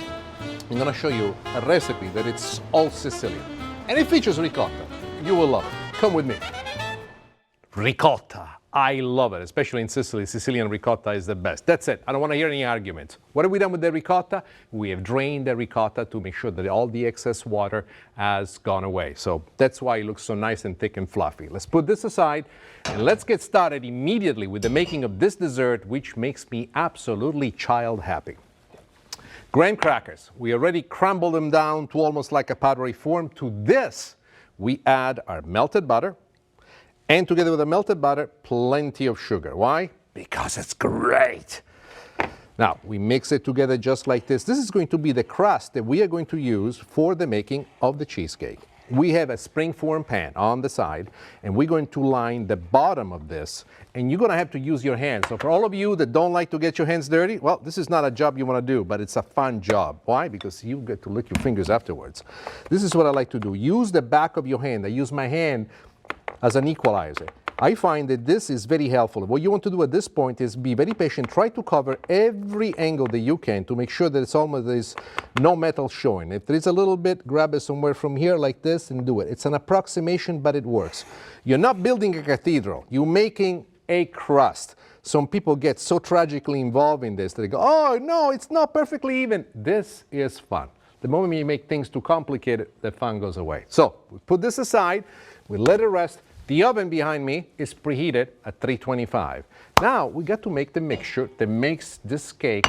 I'm gonna show you a recipe that it's all Sicilian. And it features ricotta. You will love it. Come with me. Ricotta. I love it, especially in Sicily. Sicilian ricotta is the best. That's it. I don't want to hear any arguments. What have we done with the ricotta? We have drained the ricotta to make sure that all the excess water has gone away. So that's why it looks so nice and thick and fluffy. Let's put this aside and let's get started immediately with the making of this dessert, which makes me absolutely child happy. Graham crackers. We already crumbled them down to almost like a powdery form. To this, we add our melted butter, and together with the melted butter, plenty of sugar. Why? Because it's great. Now, we mix it together just like this. This is going to be the crust that we are going to use for the making of the cheesecake. we have a spring-form pan on the side, and we're going to line the bottom of this, and you're going to have to use your hands. So for all of you that don't like to get your hands dirty, well, this is not a job you want to do, but it's a fun job. Why? Because you get to lick your fingers afterwards. This is what I like to do. Use the back of your hand. I use my hand as an equalizer. I find that this is very helpful. What you want to do at this point is be very patient. Try to cover every angle that you can to make sure that it's almost there's no metal showing. If there is a little bit, grab it somewhere from here like this and do it. It's an approximation, but it works. You're not building a cathedral. You're making a crust. Some people get so tragically involved in this that they go, oh, no, it's not perfectly even. This is fun. The moment you make things too complicated, the fun goes away. So we put this aside. We let it rest. The oven behind me is preheated at 325. Now we got to make the mixture that makes this cake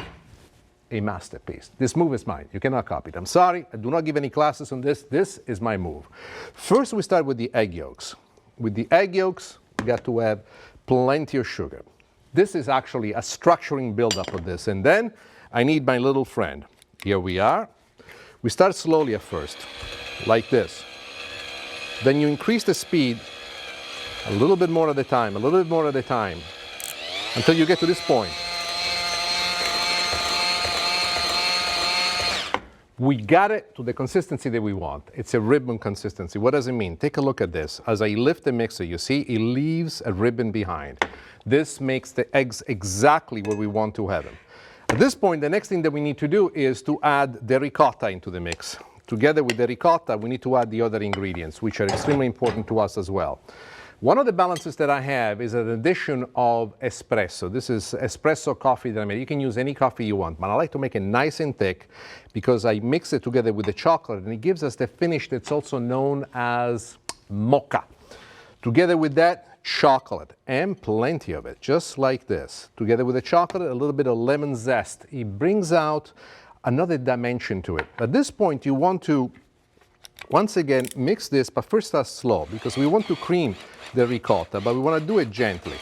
a masterpiece. This move is mine. You cannot copy it. I'm sorry. I do not give any classes on this. This is my move. First, we start with the egg yolks. With the egg yolks, we got to have plenty of sugar. This is actually a structuring buildup of this. And then I need my little friend. Here we are. We start slowly at first, like this. Then you increase the speed a little bit more at a time, a little bit more at a time, until you get to this point. We got it to the consistency that we want. It's a ribbon consistency. What does it mean? Take a look at this. As I lift the mixer, you see it leaves a ribbon behind. This makes the eggs exactly where we want to have them. At this point, the next thing that we need to do is to add the ricotta into the mix. Together with the ricotta, we need to add the other ingredients, which are extremely important to us as well. One of the balances that I have is an addition of espresso. This is espresso coffee that I made. You can use any coffee you want, but I like to make it nice and thick because I mix it together with the chocolate and it gives us the finish that's also known as mocha. Together with that, chocolate, and plenty of it, just like this. Together with the chocolate, a little bit of lemon zest. It brings out another dimension to it. At this point, you want to, once again, mix this, but first start slow because we want to cream the ricotta, but we want to do it gently.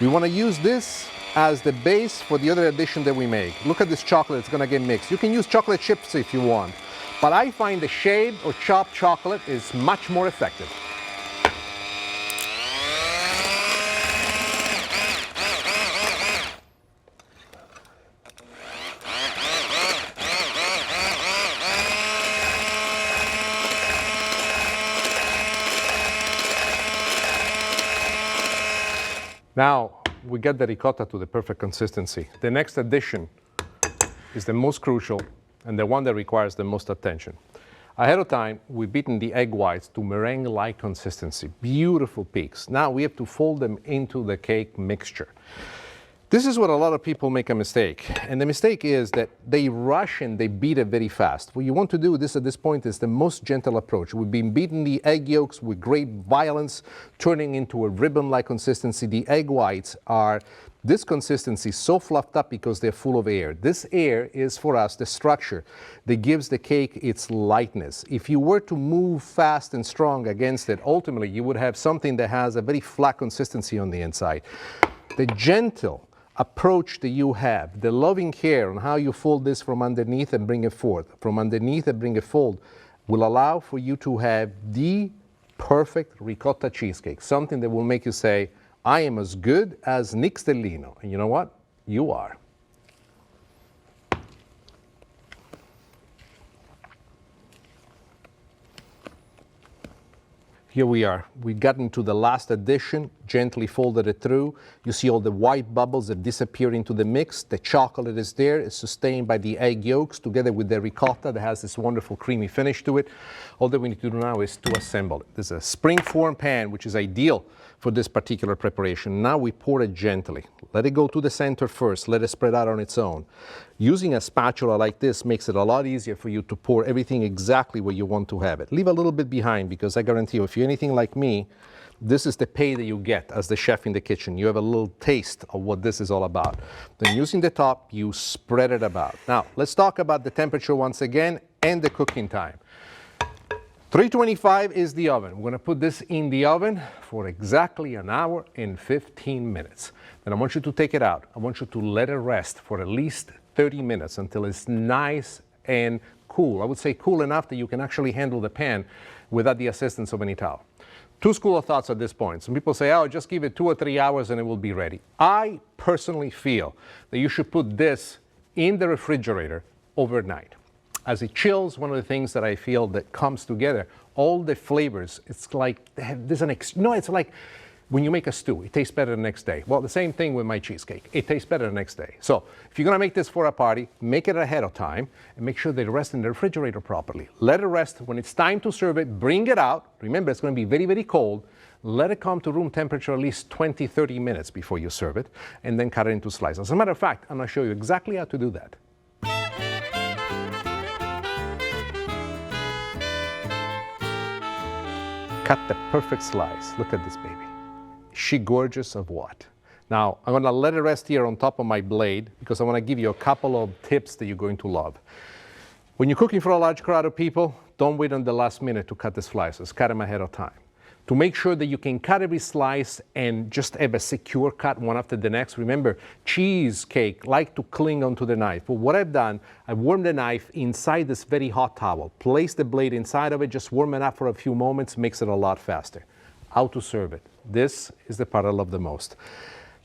We want to use this as the base for the other addition that we make. Look at this chocolate, it's going to get mixed. You can use chocolate chips if you want, but I find the shaved or chopped chocolate is much more effective. Now, we get the ricotta to the perfect consistency. The next addition is the most crucial and the one that requires the most attention. Ahead of time, we've beaten the egg whites to meringue-like consistency. Beautiful peaks. Now we have to fold them into the cake mixture. This is what a lot of people make a mistake. And the mistake is that they rush and they beat it very fast. What you want to do at this point is the most gentle approach. We've been beating the egg yolks with great violence, turning into a ribbon-like consistency. The egg whites are this consistency so fluffed up because they're full of air. This air is for us the structure that gives the cake its lightness. If you were to move fast and strong against it, ultimately you would have something that has a very flat consistency on the inside. The gentle approach that you have, the loving care on how you fold this from underneath and bring it forth, from underneath and bring it forward, will allow for you to have the perfect ricotta cheesecake, something that will make you say, I am as good as Nick Stellino. And you know what? You are. Here we are. We've gotten to the last addition, gently folded it through. You see all the white bubbles that disappear into the mix. The chocolate is there. It's sustained by the egg yolks together with the ricotta that has this wonderful creamy finish to it. All that we need to do now is to assemble it. This is a spring-form pan, which is ideal for this particular preparation. Now we pour it gently. Let it go to the center first. Let it spread out on its own. Using a spatula like this makes it a lot easier for you to pour everything exactly where you want to have it. Leave a little bit behind because I guarantee you, if you're anything like me, this is the pay that you get as the chef in the kitchen. You have a little taste of what this is all about. Then using the top, you spread it about. Now, let's talk about the temperature once again and the cooking time. 325 is the oven. We're going to put this in the oven for exactly an hour and 15 minutes. Then I want you to take it out. I want you to let it rest for at least 30 minutes until it's nice and cool. I would say cool enough that you can actually handle the pan. without the assistance of any towel. Two schools of thoughts at this point. Some people say, oh, just give it 2 or 3 hours and it will be ready. I personally feel that you should put this in the refrigerator overnight. As it chills, one of the things that I feel that comes together, all the flavors, it's like, it's like when you make a stew, it tastes better the next day. Well, the same thing with my cheesecake. It tastes better the next day. So if you're gonna make this for a party, make it ahead of time and make sure they rest in the refrigerator properly. Let it rest. When it's time to serve it, bring it out. Remember, it's gonna be very, very cold. Let it come to room temperature at least 20, 30 minutes before you serve it, and then cut it into slices. As a matter of fact, I'm gonna show you exactly how to do that. Cut the perfect slice. Look at this baby. Is she gorgeous of what? Now, I'm gonna let it rest here on top of my blade because I wanna give you a couple of tips that you're going to love. When you're cooking for a large crowd of people, don't wait on the last minute to cut the slices. Cut them ahead of time. To make sure that you can cut every slice and just have a secure cut one after the next. Remember, cheesecake like to cling onto the knife. But what I've done, I've warmed the knife inside this very hot towel. Place the blade inside of it, just warm it up for a few moments, makes it a lot faster. How to serve it. This is the part I love the most.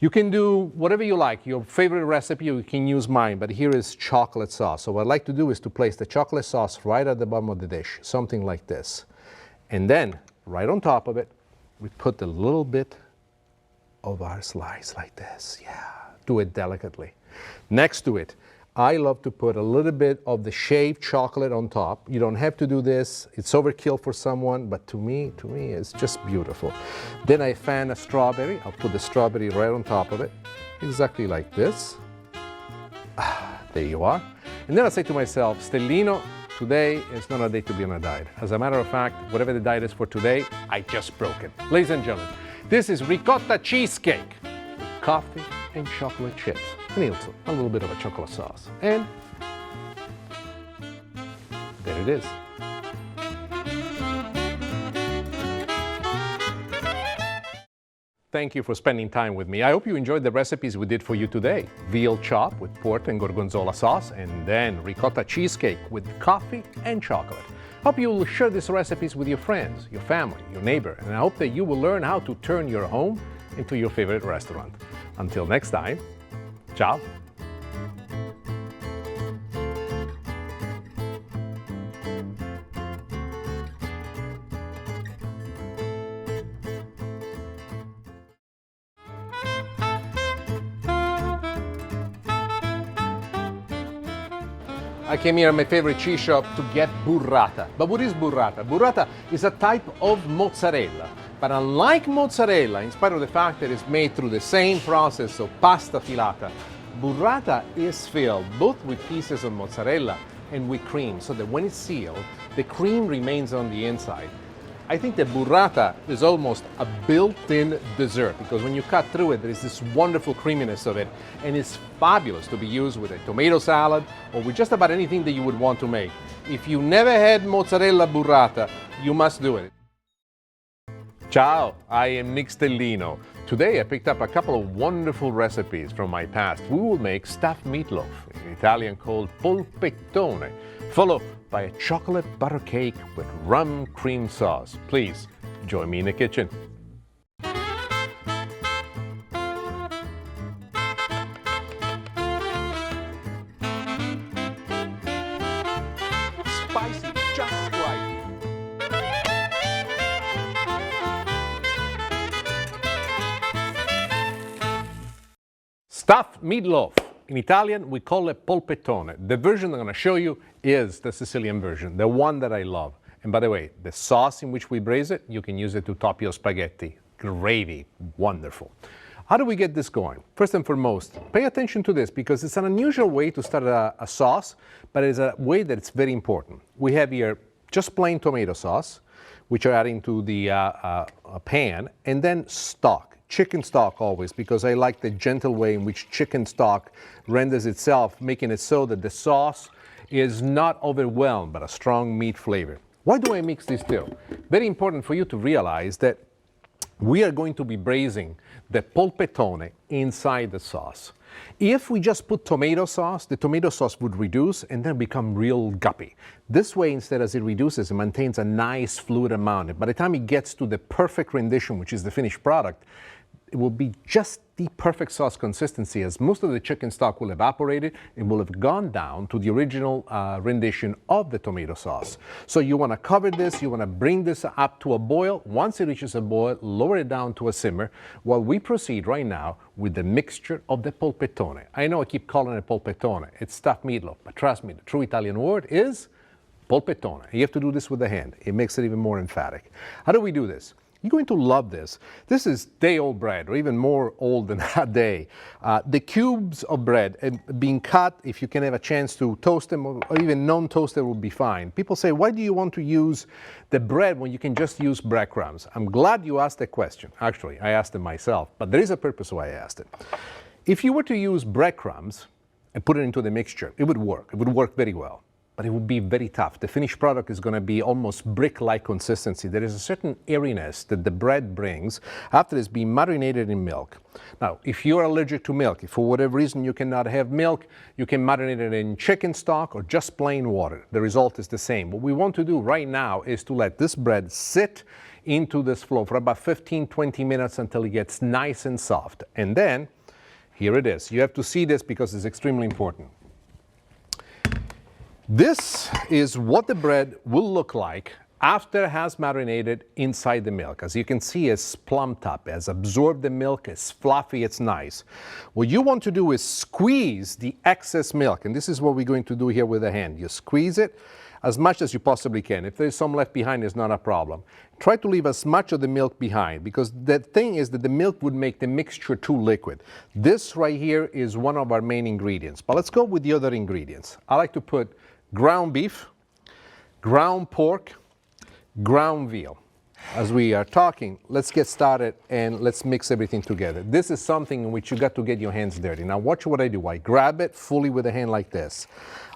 You can do whatever you like, your favorite recipe, you can use mine, but here is chocolate sauce. So what I like to do is to place the chocolate sauce right at the bottom of the dish, something like this. And then, right on top of it, we put a little bit of our slice like this. Yeah, do it delicately. Next to it, I love to put a little bit of the shaved chocolate on top. You don't have to do this. It's overkill for someone, but to me, it's just beautiful. Then I fan a strawberry. I'll put the strawberry right on top of it, exactly like this. There you are. And then I say to myself, Stellino, today is not a day to be on a diet. As a matter of fact, whatever the diet is for today, I just broke it. Ladies and gentlemen, this is ricotta cheesecake with coffee and chocolate chips. And also a little bit of a chocolate sauce. And there it is. Thank you for spending time with me. I hope you enjoyed the recipes we did for you today. Veal chop with pork and gorgonzola sauce, and then ricotta cheesecake with coffee and chocolate. Hope you will share these recipes with your friends, your family, your neighbor, and I hope that you will learn how to turn your home into your favorite restaurant. Until next time, ciao. I came here at my favorite cheese shop to get burrata. But what is burrata? Burrata is a type of mozzarella. But unlike mozzarella, in spite of the fact that it's made through the same process of pasta filata, burrata is filled both with pieces of mozzarella and with cream, so that when it's sealed, the cream remains on the inside. I think that burrata is almost a built-in dessert because when you cut through it, there is this wonderful creaminess of it, and it's fabulous to be used with a tomato salad or with just about anything that you would want to make. If you never had mozzarella burrata, you must do it. Ciao, I am Nick Stellino. Today I picked up a couple of wonderful recipes from my past. We will make stuffed meatloaf, in Italian called polpettone, followed by a chocolate butter cake with rum cream sauce. Please join me in the kitchen. Spicy just right. Stuffed meatloaf. In Italian, we call it polpettone. The version I'm going to show you is the Sicilian version, the one that I love. And by the way, the sauce in which we braise it, you can use it to top your spaghetti. Gravy, wonderful. How do we get this going? First and foremost, pay attention to this because it's an unusual way to start a sauce, but it's a way that it's very important. We have here just plain tomato sauce, which are adding to the pan, and then stock. Chicken stock always, because I like the gentle way in which chicken stock renders itself, making it so that the sauce is not overwhelmed by a strong meat flavor. Why do I mix these two? Very important for you to realize that we are going to be braising the polpettone inside the sauce. If we just put tomato sauce, the tomato sauce would reduce and then become real guppy. This way, instead, as it reduces, it maintains a nice fluid amount. And by the time it gets to the perfect rendition, which is the finished product, it will be just the perfect sauce consistency, as most of the chicken stock will have evaporated. It will have gone down to the original rendition of the tomato sauce. So you want to cover this, you want to bring this up to a boil. Once it reaches a boil, lower it down to a simmer while we proceed right now with the mixture of the polpettone. I know I keep calling it polpettone. It's stuffed meatloaf, but trust me, the true Italian word is polpettone. You have to do this with the hand. It makes it even more emphatic. How do we do this? You're going to love this. This is day-old bread, or even more old than a day. The cubes of bread being cut, if you can have a chance to toast them, or even non-toasted will be fine. People say, why do you want to use the bread when you can just use breadcrumbs? I'm glad you asked that question. Actually, I asked it myself, but there is a purpose why I asked it. If you were to use breadcrumbs and put it into the mixture, it would work. It would work very well. But it would be very tough. The finished product is going to be almost brick-like consistency. There is a certain airiness that the bread brings after it's been marinated in milk. Now, if you're allergic to milk, if for whatever reason you cannot have milk, you can marinate it in chicken stock or just plain water. The result is the same. What we want to do right now is to let this bread sit into this flow for about 15-20 minutes until it gets nice and soft. And then, here it is. You have to see this because it's extremely important. This is what the bread will look like after it has marinated inside the milk. As you can see, it's plumped up, has absorbed the milk, it's fluffy, it's nice. What you want to do is squeeze the excess milk, and this is what we're going to do here with the hand. You squeeze it as much as you possibly can. If there's some left behind, it's not a problem. Try to leave as much of the milk behind, because the thing is that the milk would make the mixture too liquid. This right here is one of our main ingredients. But let's go with the other ingredients. I like to put ground beef, ground pork, ground veal. As we are talking, let's get started and let's mix everything together. This is something in which you got to get your hands dirty. Now watch what I do. I grab it fully with a hand like this.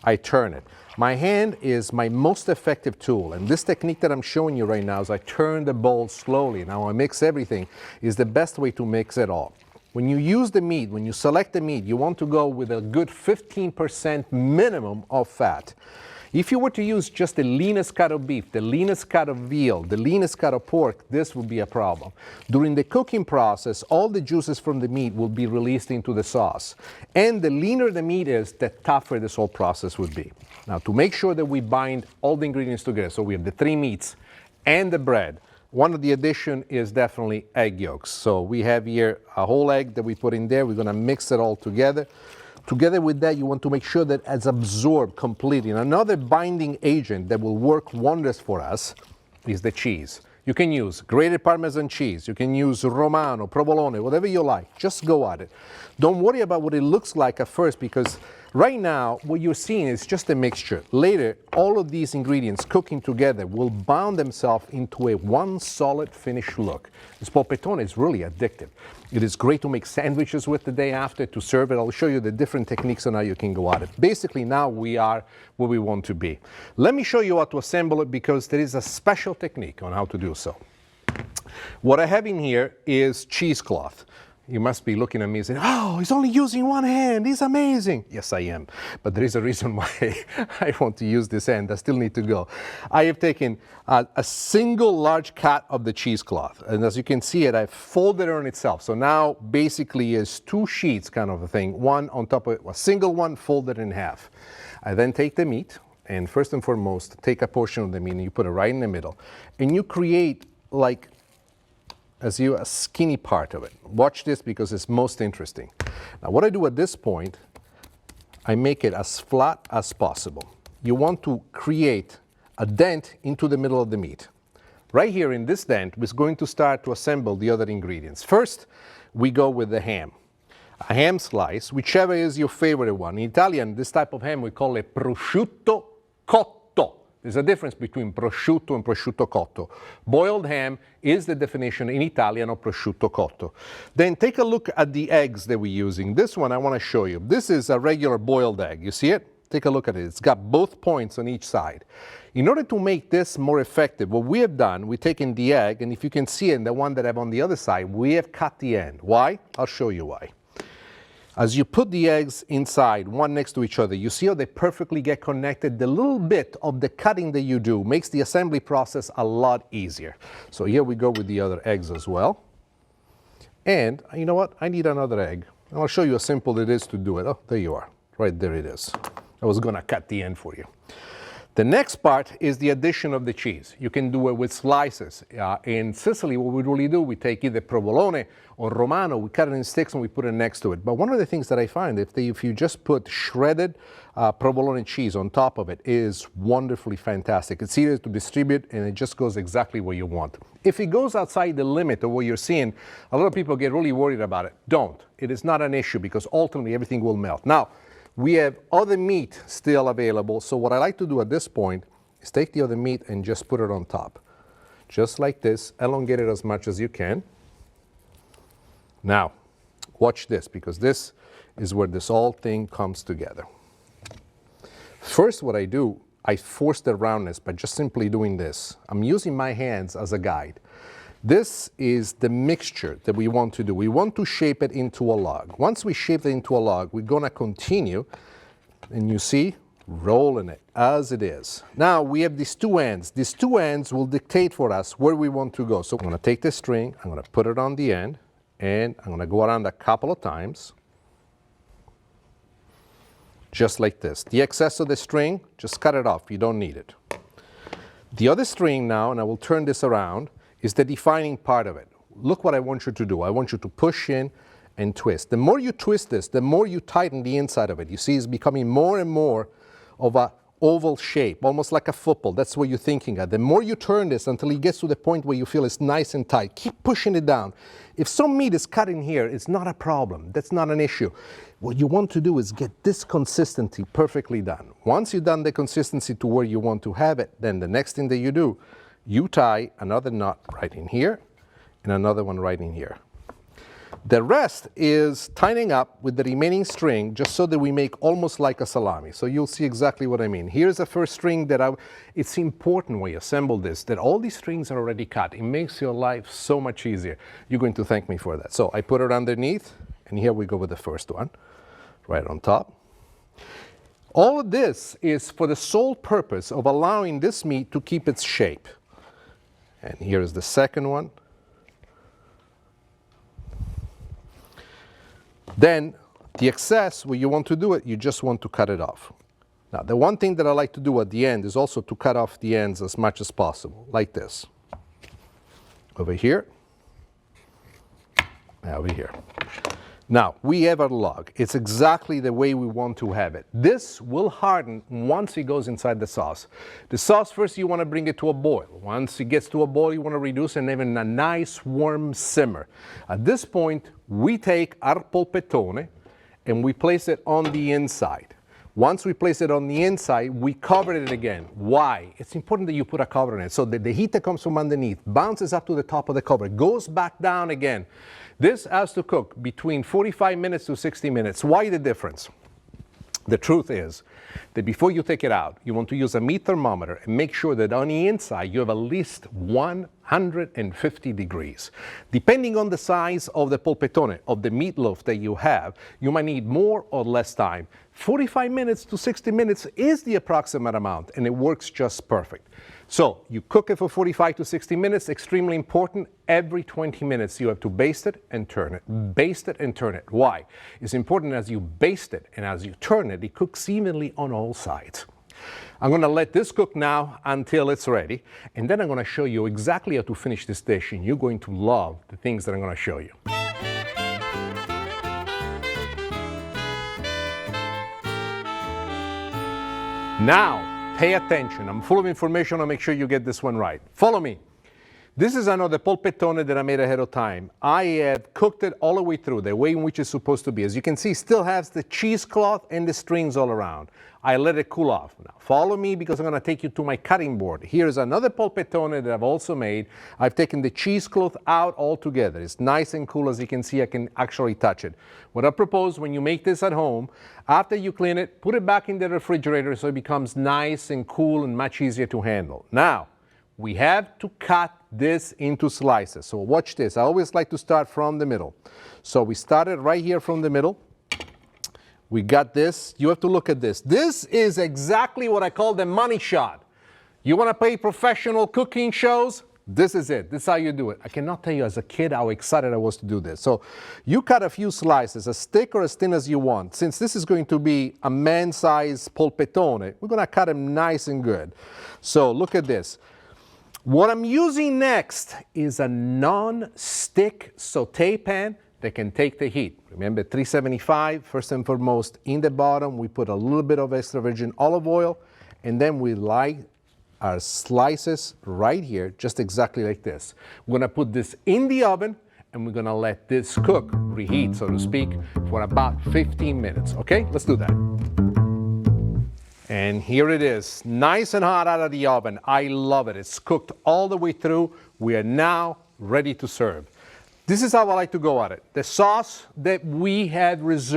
I turn it. My hand is my most effective tool, and this technique that I'm showing you right now is I turn the bowl slowly. Now I mix everything is the best way to mix it all. When you use the meat, when you select the meat, you want to go with a good 15% minimum of fat. If you were to use just the leanest cut of beef, the leanest cut of veal, the leanest cut of pork, this would be a problem. During the cooking process, all the juices from the meat will be released into the sauce. And the leaner the meat is, the tougher this whole process would be. Now, to make sure that we bind all the ingredients together, so we have the 3 meats and the bread, one of the addition is definitely egg yolks. So we have here a whole egg that we put in there. We're going to mix it all together. Together with that, you want to make sure that it's absorbed completely. And another binding agent that will work wonders for us is the cheese. You can use grated Parmesan cheese. You can use Romano, provolone, whatever you like. Just go at it. Don't worry about what it looks like at first, because right now what you're seeing is just a mixture. Later, all of these ingredients cooking together will bound themselves into a one solid finished look. This polpettone is really addictive. It is great to make sandwiches with the day after, to serve it. I'll show you the different techniques on how you can go at it. Basically, now we are where we want to be. Let me show you how to assemble it, because there is a special technique on how to do so. What I have in here is cheesecloth. You must be looking at me and saying, oh, he's only using one hand. He's amazing. Yes, I am. But there is a reason why I want to use this hand. I still need to go. I have taken a single large cut of the cheesecloth. And as you can see it, I've folded it on itself. So now basically is 2 sheets kind of a thing. One on top of it, a single one folded in half. I then take the meat, and first and foremost, take a portion of the meat and you put it right in the middle. And you create like a skinny part of it. Watch this, because it's most interesting. Now what I do at this point, I make it as flat as possible. You want to create a dent into the middle of the meat. Right here in this dent, we're going to start to assemble the other ingredients. First, we go with the ham. A ham slice, whichever is your favorite one. In Italian, this type of ham we call it prosciutto cotto. There's a difference between prosciutto and prosciutto cotto. Boiled ham is the definition in Italian of prosciutto cotto. Then take a look at the eggs that we're using. This one I want to show you. This is a regular boiled egg. You see it? Take a look at it. It's got both points on each side. In order to make this more effective, what we have done, we've taken the egg, and if you can see it, the one that I have on the other side, we have cut the end. Why? I'll show you why. As you put the eggs inside, one next to each other, you see how they perfectly get connected. The little bit of the cutting that you do makes the assembly process a lot easier. So here we go with the other eggs as well. And you know what? I need another egg. I'll show you how simple it is to do it. Oh, there you are. Right there it is. I was going to cut the end for you. The next part is the addition of the cheese. You can do it with slices. In Sicily, what we really do, we take either provolone or romano, we cut it in sticks and we put it next to it. But one of the things that I find, if you just put shredded provolone cheese on top of it, is wonderfully fantastic. It's easier to distribute and it just goes exactly where you want. If it goes outside the limit of what you're seeing, a lot of people get really worried about it. Don't. It is not an issue because ultimately everything will melt. Now, we have other meat still available, so what I like to do at this point is take the other meat and just put it on top. Just like this, elongate it as much as you can. Now, watch this, because this is where this whole thing comes together. First, what I do, I force the roundness by just simply doing this. I'm using my hands as a guide. This is the mixture that we want to do. We want to shape it into a log. Once we shape it into a log, we're going to continue, and you see, rolling it as it is. Now we have these two ends. These two ends will dictate for us where we want to go. So I'm going to take this string, I'm going to put it on the end, and I'm going to go around a couple of times, just like this. The excess of the string, just cut it off. You don't need it. The other string now, and I will turn this around, is the defining part of it. Look what I want you to do. I want you to push in and twist. The more you twist this, the more you tighten the inside of it. You see it's becoming more and more of a oval shape, almost like a football. That's what you're thinking of. The more you turn this until it gets to the point where you feel it's nice and tight, keep pushing it down. If some meat is cut in here, it's not a problem. That's not an issue. What you want to do is get this consistency perfectly done. Once you've done the consistency to where you want to have it, then the next thing that you do, you tie another knot right in here and another one right in here. The rest is tying up with the remaining string just so that we make almost like a salami. So you'll see exactly what I mean. Here's the first string that it's important when you assemble this, that all these strings are already cut. It makes your life so much easier. You're going to thank me for that. So I put it underneath, and here we go with the first one, right on top. All of this is for the sole purpose of allowing this meat to keep its shape. And here's the second one. Then the excess, where you want to do it, you just want to cut it off. Now, the one thing that I like to do at the end is also to cut off the ends as much as possible, like this. Over here, over here. Now, we have our log. It's exactly the way we want to have it. This will harden once it goes inside the sauce. The sauce, first you want to bring it to a boil. Once it gets to a boil, you want to reduce and have a nice warm simmer. At this point, we take our polpettone and we place it on the inside. Once we place it on the inside, we cover it again. Why? It's important that you put a cover on it so that the heat that comes from underneath bounces up to the top of the cover, goes back down again. This has to cook between 45 minutes to 60 minutes. Why the difference? The truth is that before you take it out, you want to use a meat thermometer and make sure that on the inside you have at least 150 degrees. Depending on the size of the polpettone, of the meatloaf that you have, you might need more or less time. 45 minutes to 60 minutes is the approximate amount, and it works just perfect. So you cook it for 45 to 60 minutes, extremely important. Every 20 minutes you have to baste it and turn it. Baste it and turn it. Why? It's important as you baste it and as you turn it, it cooks evenly on all sides. I'm going to let this cook now until it's ready, and then I'm going to show you exactly how to finish this dish, and you're going to love the things that I'm going to show you. Now, pay attention. I'm full of information. I'll make sure you get this one right. Follow me. This is another polpettone that I made ahead of time. I have cooked it all the way through, the way in which it's supposed to be. As you can see, still has the cheesecloth and the strings all around. I let it cool off. Now, follow me because I'm going to take you to my cutting board. Here's another polpettone that I've also made. I've taken the cheesecloth out altogether. It's nice and cool. As you can see, I can actually touch it. What I propose when you make this at home, after you clean it, put it back in the refrigerator so it becomes nice and cool and much easier to handle. Now, we have to cut this into slices. So watch this. I always like to start from the middle. So we started right here from the middle. We got this. You have to look at this. This is exactly what I call the money shot. You want to pay professional cooking shows? This is it. This is how you do it. I cannot tell you as a kid how excited I was to do this. So you cut a few slices, as thick or as thin as you want. Since this is going to be a man-sized polpettone, we're going to cut them nice and good. So look at this. What I'm using next is a non-stick saute pan that can take the heat. Remember 375, first and foremost, in the bottom we put a little bit of extra virgin olive oil, and then we light our slices right here, just exactly like this. We're gonna put this in the oven and we're gonna let this cook, reheat so to speak, for about 15 minutes, okay? Let's do that. And here it is, nice and hot out of the oven. I love it. It's cooked all the way through. We are now ready to serve. This is how I like to go at it. The sauce that we had reserved